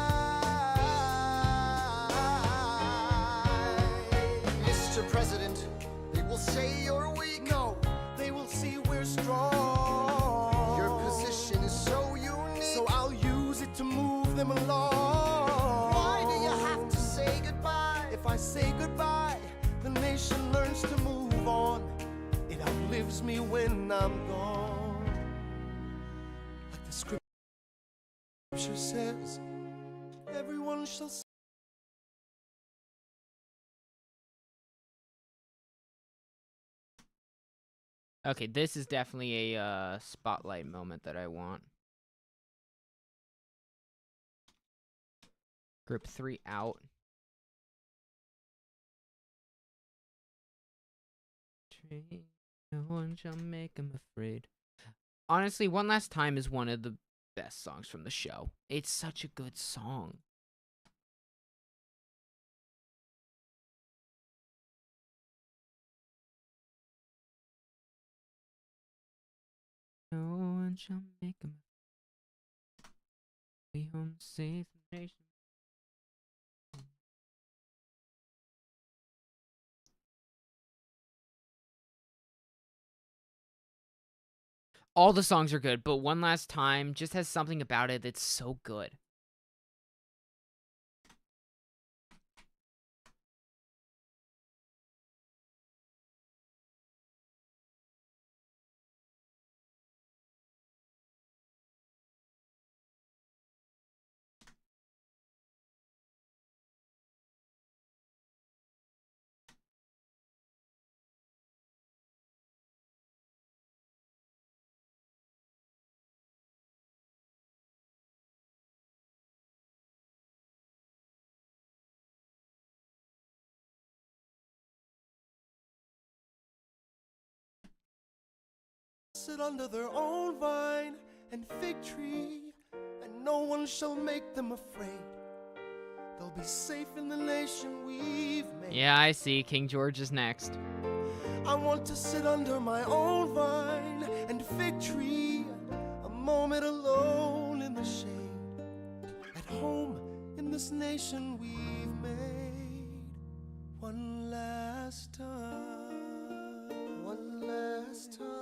Mr. President, they will say you're weak. No, they will see we're strong. Your position is so unique, so I'll use it to move them along. Why do you have to say goodbye? If I say goodbye, the nation learns to move on. It outlives me when I'm gone. Like the scripture says, everyone shall see. Okay, this is definitely a spotlight moment that I want. Group 3 out. No one shall make him afraid. Honestly, One Last Time is one of the best songs from the show. It's such a good song. No one shall make him we home safe nation. All the songs are good, but One Last Time just has something about it that's so good. Sit under their own vine and fig tree, and no one shall make them afraid. They'll be safe in the nation we've made. Yeah, I see. King George is next. I want to sit under my own vine and fig tree, a moment alone in the shade, at home in this nation we've made. One last time, one last time.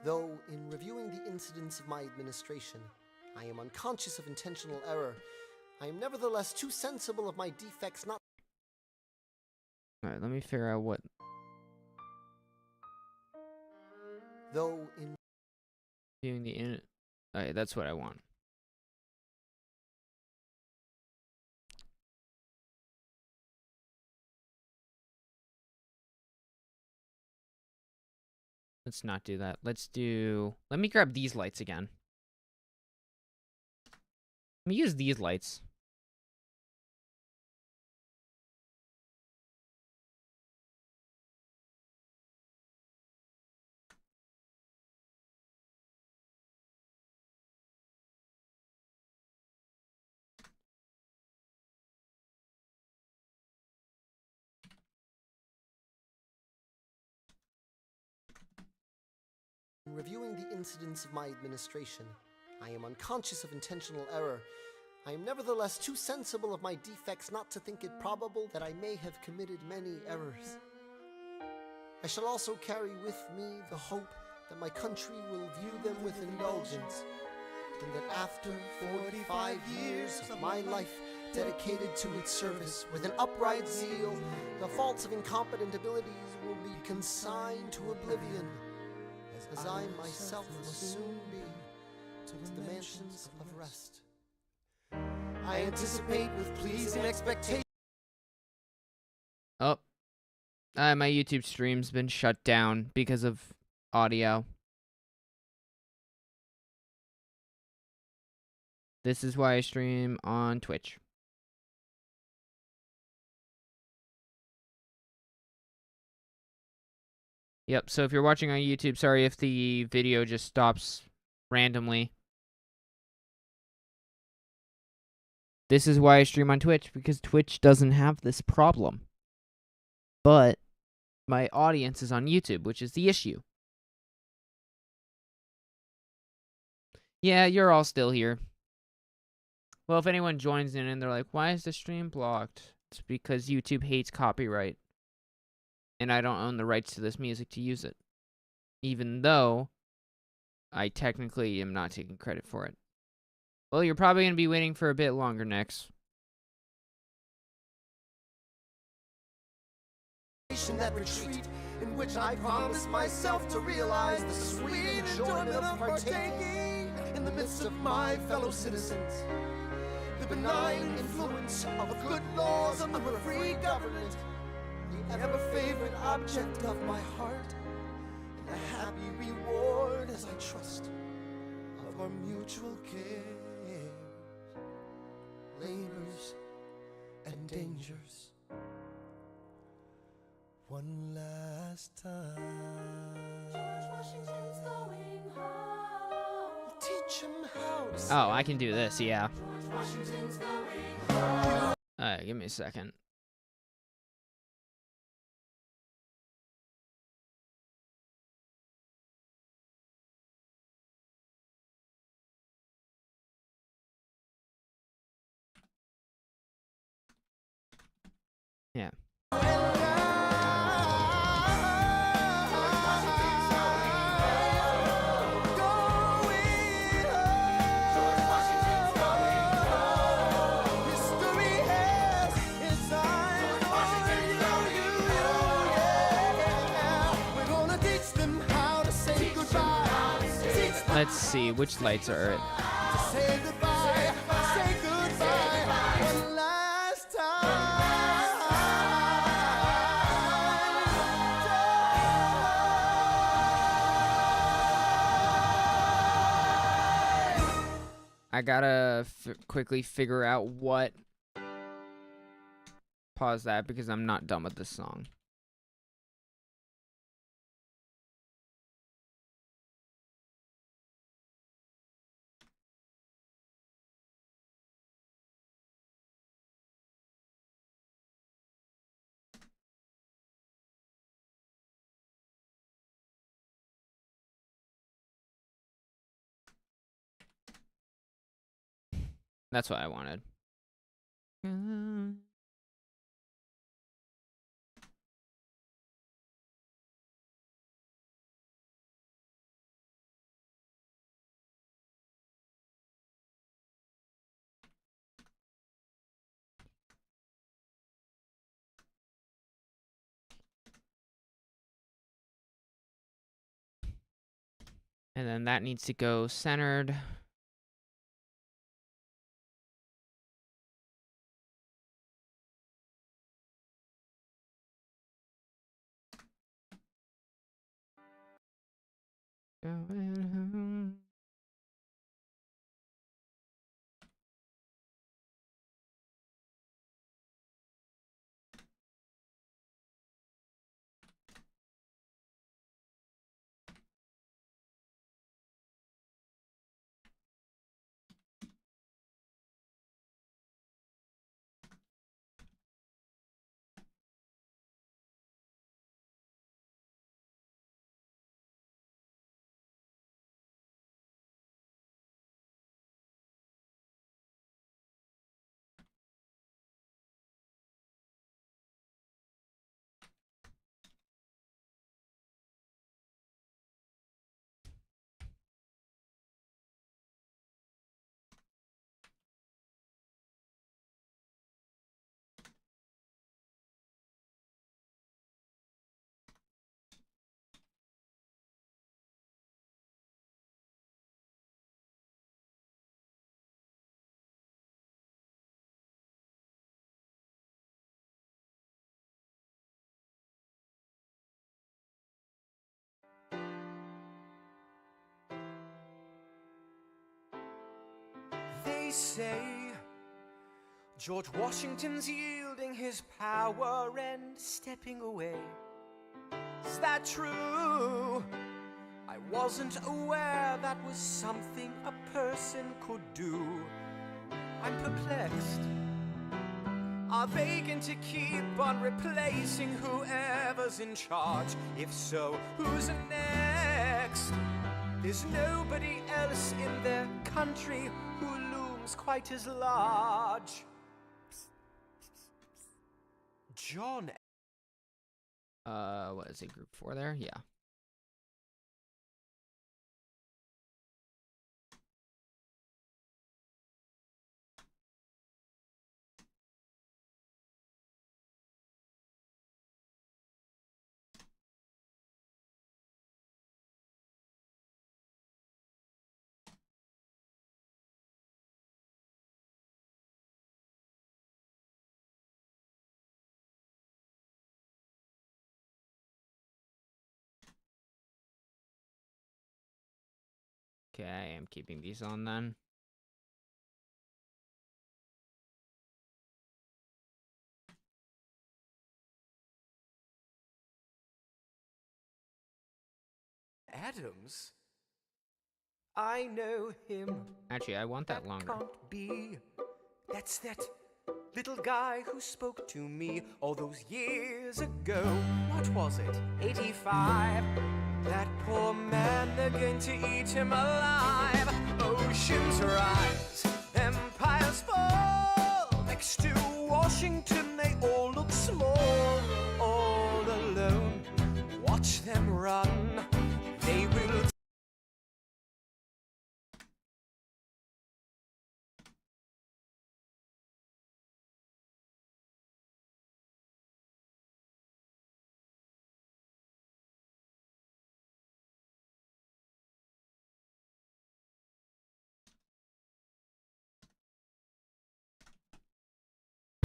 Though in reviewing the incidents of my administration, I am unconscious of intentional error, I am nevertheless too sensible of my defects not. Alright, let me figure out what. Though in Viewing the Alright, that's what I want. Let's not do that. Let me grab these lights again. Let me use these lights. In reviewing the incidents of my administration, I am unconscious of intentional error. I am nevertheless too sensible of my defects not to think it probable that I may have committed many errors. I shall also carry with me the hope that my country will view them with indulgence, and that after 45 years of my life dedicated to its service with an upright zeal, the faults of incompetent abilities will be consigned to oblivion, as I myself will soon be to the mansions of rest. I anticipate with pleasing expectation. Oh. My YouTube stream's been shut down because of audio. This is why I stream on Twitch. Yep, so if you're watching on YouTube, sorry if the video just stops randomly. This is why I stream on Twitch, because Twitch doesn't have this problem. But my audience is on YouTube, which is the issue. Yeah, you're all still here. Well, if anyone joins in and they're like, why is the stream blocked? It's because YouTube hates copyright. And I don't own the rights to this music to use it. Even though I technically am not taking credit for it. Well, you're probably going to be waiting for a bit longer next. That retreat in which I promise myself to realize the sweet enjoyment of partaking in the midst of my fellow citizens. The benign influence of good laws of a free government. The ever-favorite object of my heart, and a happy reward as I trust of our mutual cares, labors, and dangers. One last time. George Washington's going home. Teach him how to say. Oh, I can do this, yeah. George Washington's going home. Give me a second. Yeah. Let's see, which lights are it? Say goodbye, say goodbye, one last time. I gotta quickly figure out what. Pause that because I'm not done with this song. That's what I wanted. And then that needs to go centered. Going home. They say George Washington's yielding his power and stepping away. Is that true? I wasn't aware that was something a person could do. I'm perplexed. Are they going to keep on replacing whoever's in charge? If so, who's next? There's nobody else in their country who looms quite as large. John. What is it, group 4 there? Yeah. Okay, I'm keeping these on then. Adams? I know him. Actually, I want that longer. Can't be. That's that little guy who spoke to me all those years ago. What was it? 85. That poor man, they're going to eat him alive. Oceans rise, empires fall. Next to Washington, they all look small. All alone, watch them run. They will.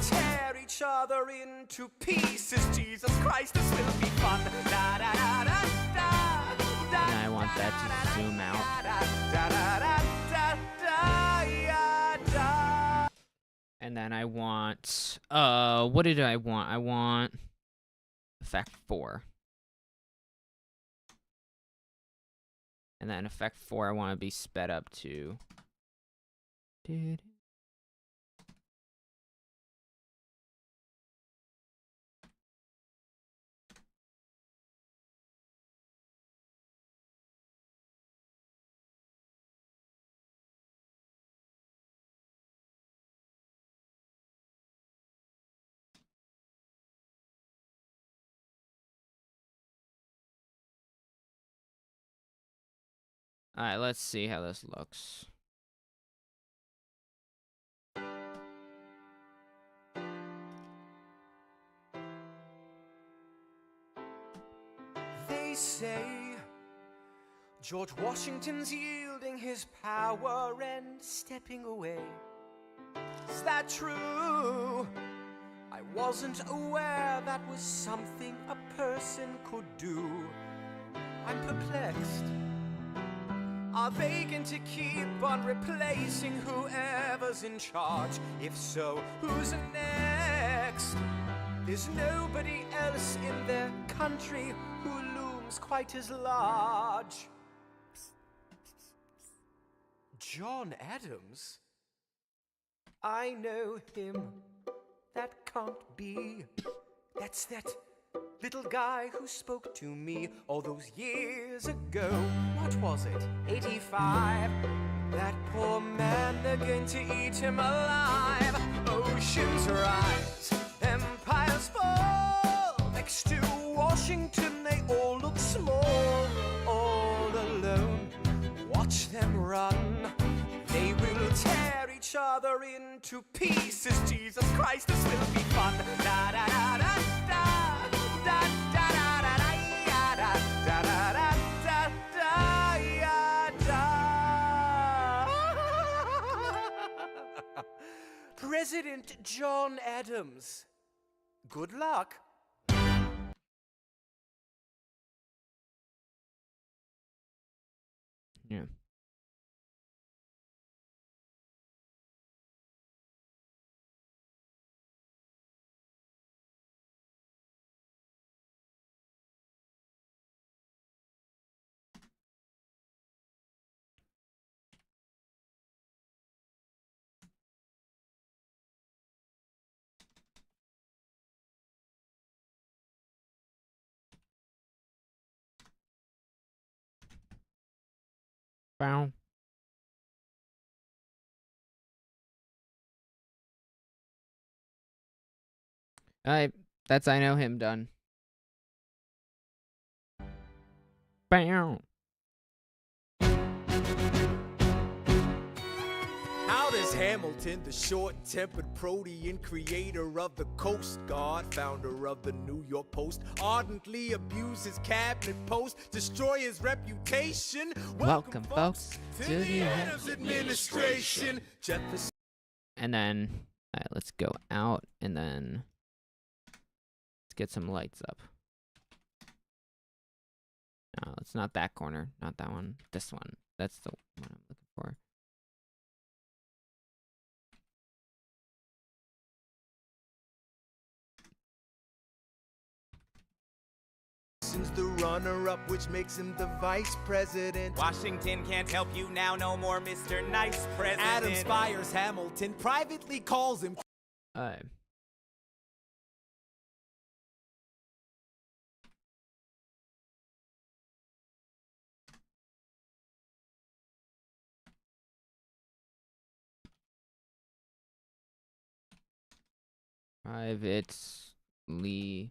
Tear each other into pieces. Jesus Christ, this will be fun. Da, da, da, da, da, da, And I want that to zoom out. da, da, da, da, da, ya, da. And then I want, what did I want? I want effect 4. And then effect 4, I want to be sped up to. Alright, let's see how this looks. They say George Washington's yielding his power and stepping away. Is that true? I wasn't aware that was something a person could do. I'm perplexed. Are they going to keep on replacing whoever's in charge? If so, who's next? There's nobody else in their country who looms quite as large. John Adams? I know him. That can't be. That's that little guy who spoke to me all those years ago. What was it? 85. That poor man, they're going to eat him alive. Oceans rise, empires fall. Next to Washington, they all look small. All alone, watch them run. They will tear each other into pieces. Jesus Christ, this will be fun. Da da da da da. Da da da da da ya, da da da da da ya, da. President John Adams. Good luck. Yeah. Bow. Alright, that's I Know Him done. Bow. How does Hamilton, the short-tempered protean creator of the Coast Guard, founder of the New York Post, ardently abuse his cabinet post, destroy his reputation? Welcome, folks, to the Adams administration. Jefferson. And then, alright, let's go out and then let's get some lights up. No, it's not that corner, not that one. This one. That's the one I'm looking for. The runner-up, which makes him the vice president. Washington can't help you now, no more Mr. Nice President. Adams fires Hamilton, privately calls him. Alright. Privately.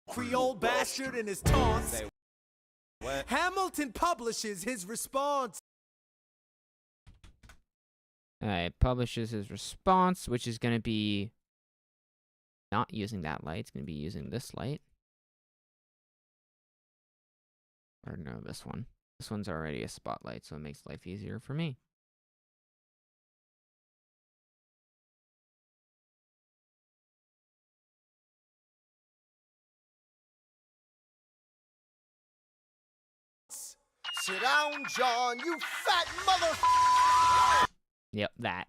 Creole bastard and his taunts. Say what? Hamilton publishes his response. Alright, publishes his response, which is going to be not using that light. It's going to be using this light. Or no, this one. This one's already a spotlight, so it makes life easier for me. Sit down, John, you fat mother. Yep, that.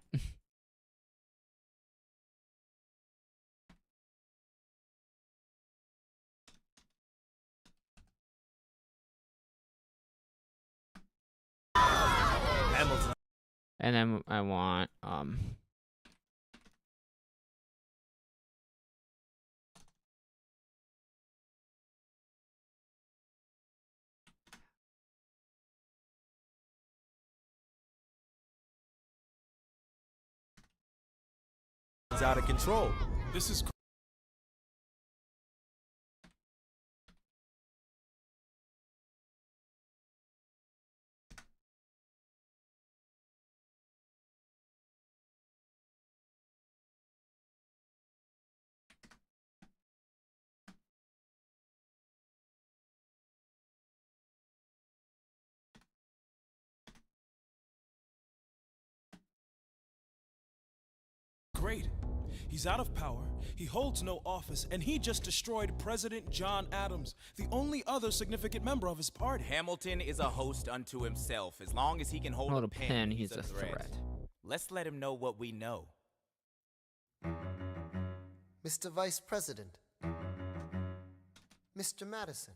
Hamilton. And then I want, It's out of control. This is great. He's out of power, he holds no office, and he just destroyed President John Adams, the only other significant member of his party. Hamilton is a host unto himself. As long as he can hold Hold a a pen, pen, he's he's a a threat. threat. Let's let him know what we know. Mr. Vice President, Mr. Madison,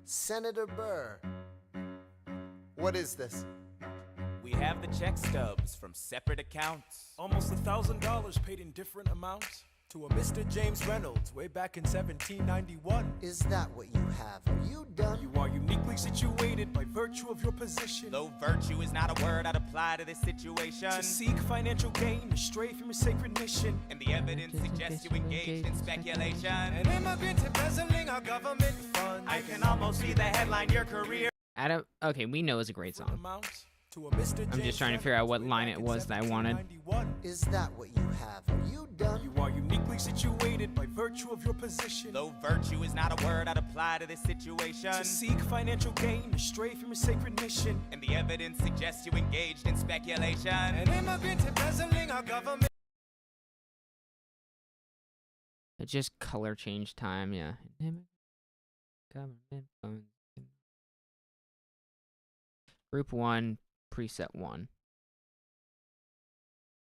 Senator Burr. What is this? We have the check stubs from separate accounts. Almost $1,000 paid in different amounts. To a Mr. James Reynolds, way back in 1791. Is that what you have? Are you done? You are uniquely situated by virtue of your position. Though virtue is not a word I'd apply to this situation. To seek financial gain, to stray from your sacred mission. And the evidence suggests you engaged in speculation. An immigrant embezzling our government funds. I can almost see the headline, your career. Adam, okay, We Know is a great song. Amounts. To a Mr. I'm James just trying to figure out what Reynolds, way line back it in was that I wanted. 1791. Is that what you have? Are you done? You are uniquely situated by virtue of your position. Though virtue is not a word I'd apply to this situation. To seek financial gain, to stray from your sacred mission. And the evidence suggests you engaged in speculation. An immigrant embezzling our government. It just color change time, yeah. Government funds. Group 1, preset 1.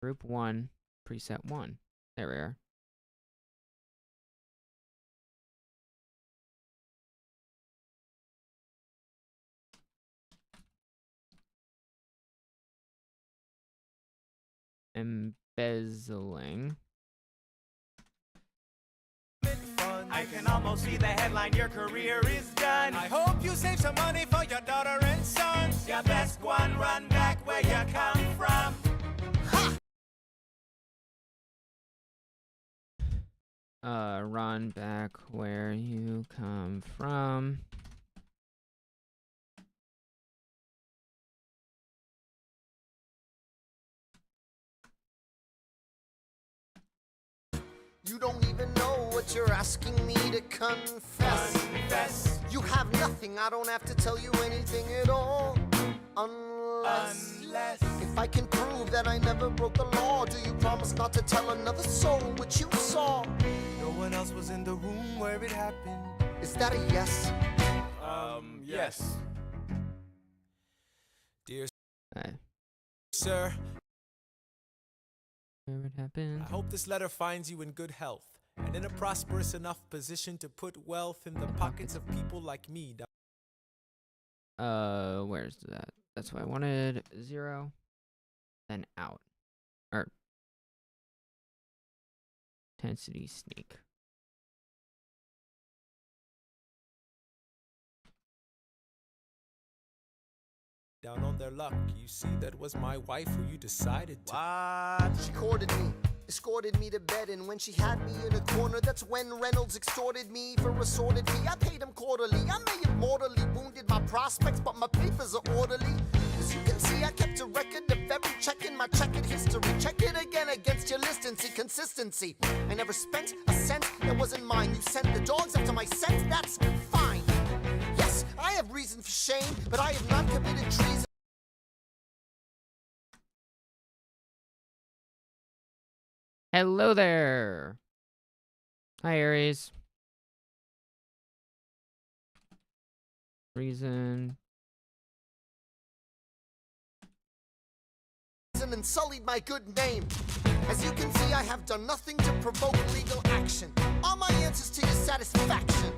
Group 1, preset 1. There we are. Embezzling. can almost see the headline, your career is done. I hope you save some money for your daughter and sons. Your best one, run back where you come from. Run back where you come from. You don't even know what you're asking me to confess. Confess. You have nothing, I don't have to tell you anything at all. Unless if I can prove that I never broke the law, do you promise not to tell another soul what you saw? No one else was in the room where it happened. Is that a yes? Yes. Dear Alright. sir, Where it happened? I hope this letter finds you in good health and in a prosperous enough position to put wealth in the pockets of people like me. Where's that? That's what I wanted. 0. Then out. Or intensity sneak. Down on their luck, you see, that was my wife who you decided to. What? She courted me, escorted me to bed, and when she had me in a corner, that's when Reynolds extorted me for assorted fee. I paid him quarterly. I may have mortally wounded my prospects, but my papers are orderly. As you can see, I kept a record of every check in my checkered history. Check it again against your list and see consistency. I never spent a cent that wasn't mine. You sent the dogs after my scent, that's fine. Yes, I have reason for shame, but I have not committed treason. Hello there. Hi, Aries. Reason. And sullied my good name. As you can see, I have done nothing to provoke legal action. Are my answers to your satisfaction?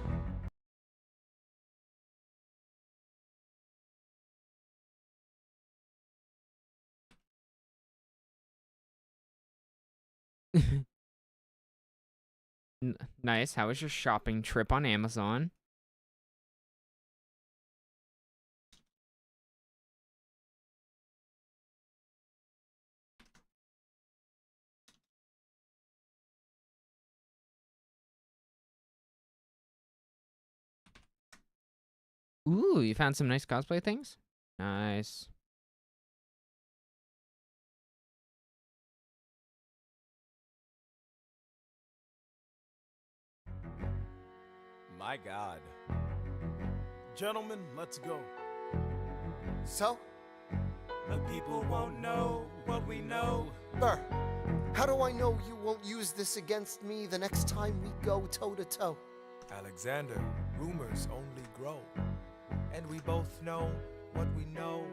Nice. How was your shopping trip on Amazon? Ooh, you found some nice cosplay things? Nice. My God. Gentlemen, let's go. So, The people won't know what we know. Burr, how do I know you won't use this against me the next time we go toe-to-toe? Alexander, rumors only grow. And we both know what we know.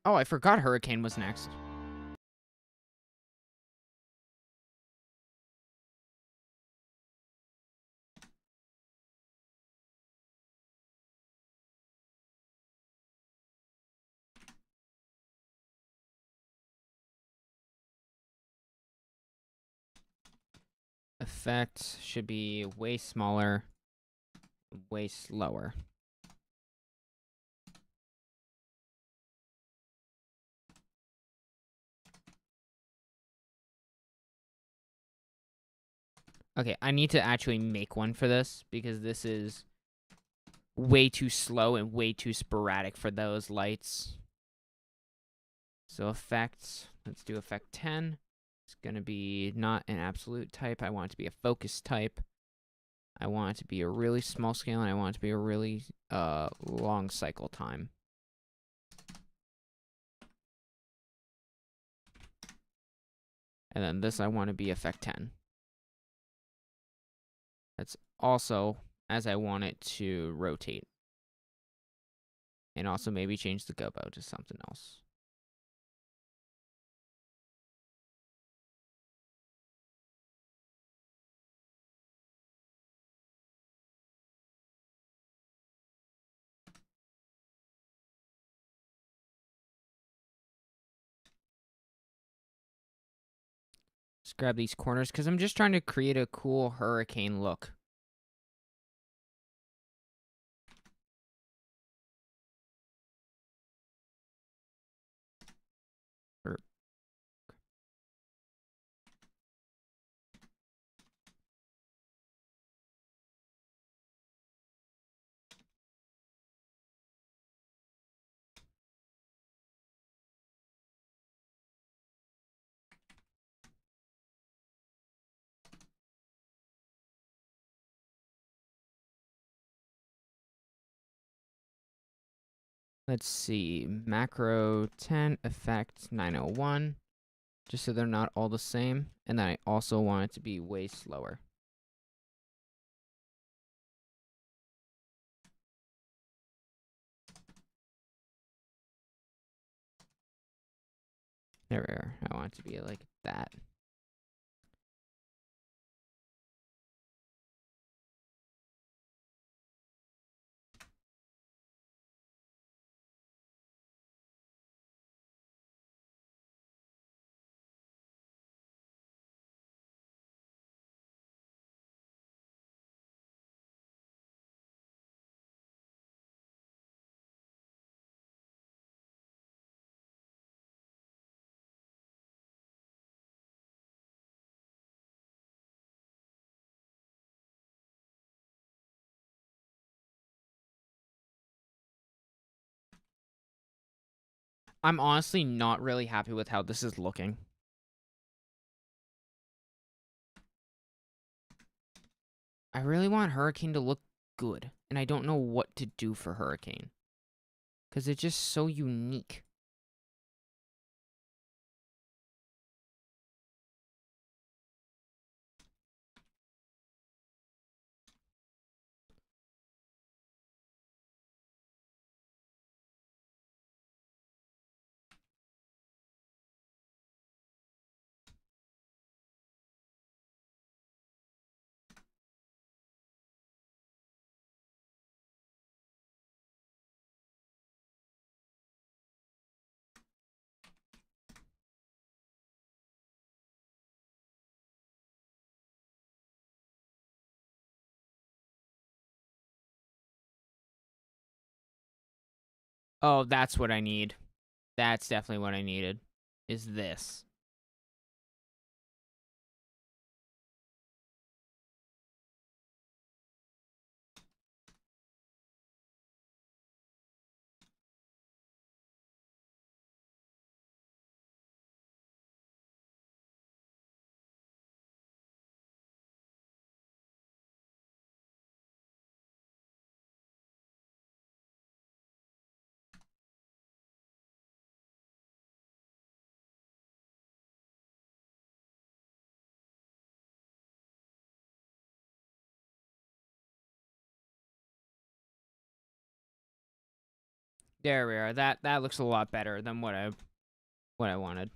Oh, I forgot Hurricane was next. Effect should be way smaller, way slower. Okay, I need to actually make one for this because this is way too slow and way too sporadic for those lights. So effects, let's do effect 10. It's going to be not an absolute type. I want it to be a focus type. I want it to be a really small scale, and I want it to be a really long cycle time. And then this I want to be effect 10. That's also as I want it to rotate. And also maybe change the gobo to something else. Let's grab these corners because I'm just trying to create a cool hurricane look. Let's see, macro 10, effect 901, just so they're not all the same. And then I also want it to be way slower. There we are. I want it to be like that. I'm honestly not really happy with how this is looking. I really want Hurricane to look good, and I don't know what to do for Hurricane. Because it's just so unique. Oh, that's what I need. That's definitely what I needed. Is this. There we are. That looks a lot better than what I wanted.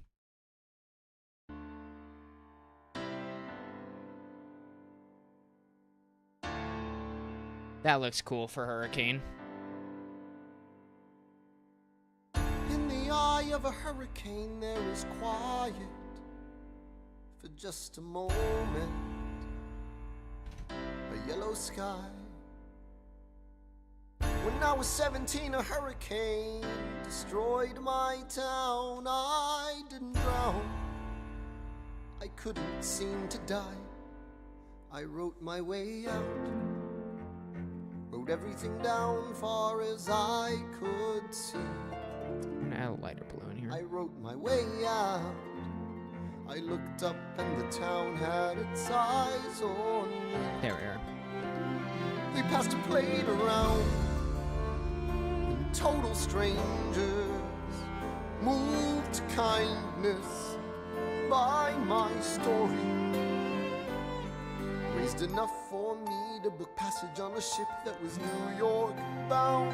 That looks cool for Hurricane. In the eye of a hurricane, there is quiet for just a moment. A yellow sky. When I was 17, a hurricane destroyed my town. I didn't drown. I couldn't seem to die. I wrote my way out. Wrote everything down far as I could see. I'm gonna add a lighter blue in here. I wrote my way out. I looked up and the town had its eyes on me. There we are. They passed a plate around. And total strangers moved to kindness by my story. Raised enough for me to book passage on a ship that was New York bound.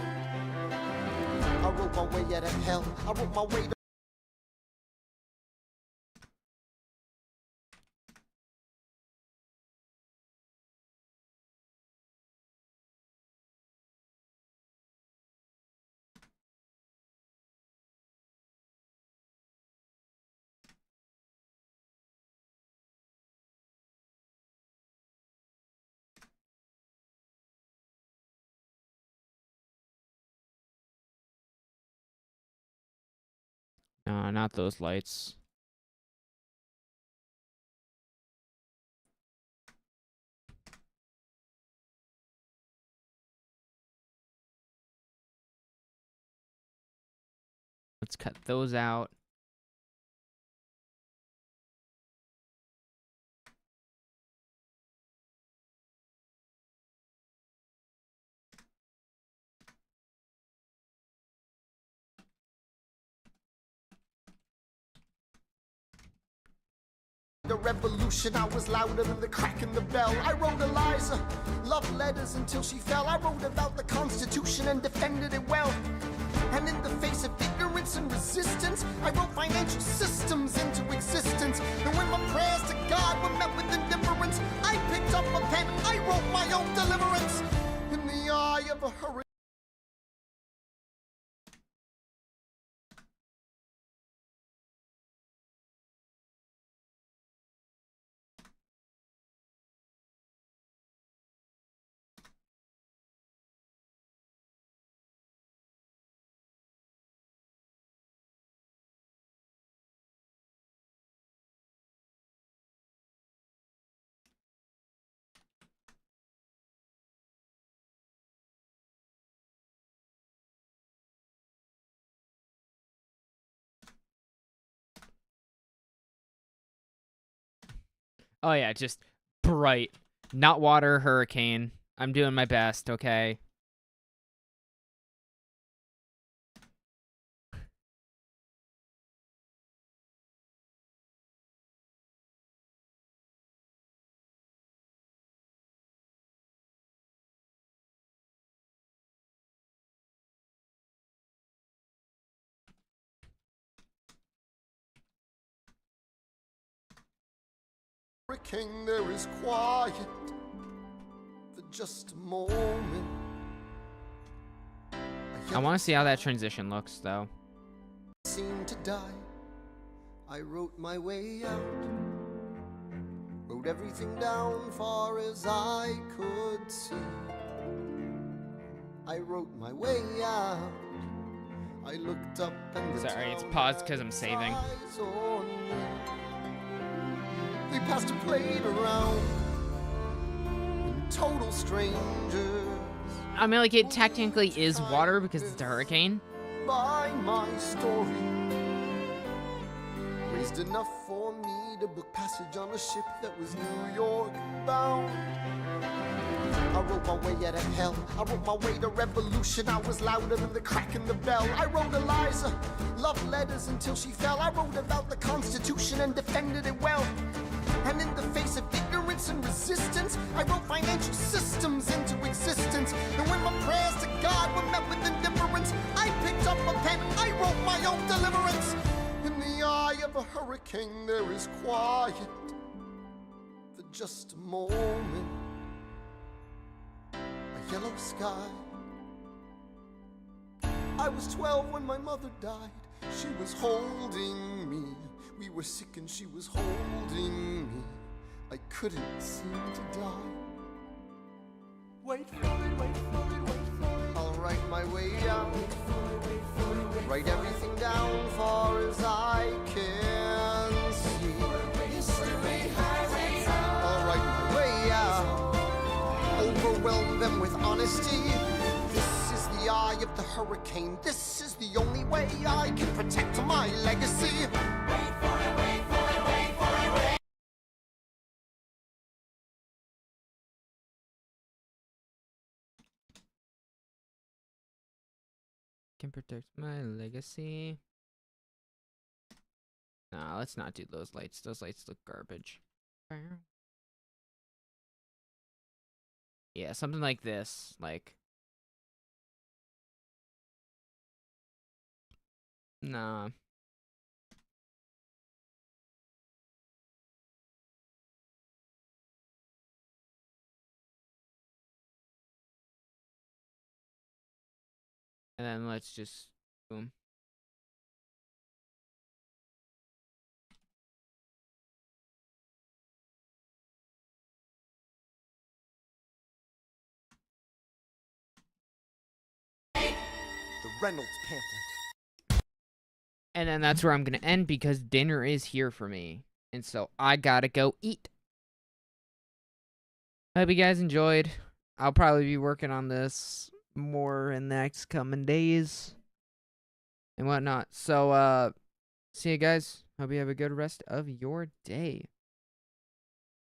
I wrote my way out of hell. I wrote my way to No, not those lights. Let's cut those out. The revolution, I was louder than the crack in the bell. I wrote Eliza love letters until she fell. I wrote about the Constitution and defended it well. And in the face of ignorance and resistance, I wrote financial systems into existence. And when my prayers to God were met with indifference, I picked up a pen, I wrote my own deliverance. In the eye of a hurricane. Oh yeah, just bright. Not water, hurricane. I'm doing my best, okay? King, there is quiet for just a moment. I want to see how that transition looks, though. Seemed to die. I wrote my way out, wrote everything down far as I could see. I wrote my way out. I looked up and the Sorry, it's town paused because had I'm saving. eyes on me. We passed a plate around, and total strangers. I mean, like, it technically is water because it's a hurricane. By my story, raised enough for me to book passage on a ship that was New York bound. I wrote my way out of hell. I wrote my way to revolution. I was louder than the crack in the bell. I wrote Eliza love letters until she fell. I wrote about the Constitution and defended it well. And in the face of ignorance and resistance, I wrote financial systems into existence. And when my prayers to God were met with indifference, I picked up a pen, I wrote my own deliverance. In the eye of a hurricane, there is quiet for just a moment. A yellow sky. I was 12 when my mother died. She was holding me. We were sick and she was holding me. I couldn't seem to die. Wait for it, wait for it, wait for it. I'll write my way out. Write everything down far as I can see. I'll write my way out. Overwhelm them with honesty. This is the eye of the hurricane. This is the only way I can protect my legacy. Can protect my legacy. Nah, let's not do those lights. Those lights look garbage. Yeah, something like this. Like, nah. And then let's just boom. The Reynolds pamphlet. And then that's where I'm going to end because dinner is here for me. And so I got to go eat. Hope you guys enjoyed. I'll probably be working on this more in the next coming days and whatnot. So, see you guys. Hope you have a good rest of your day.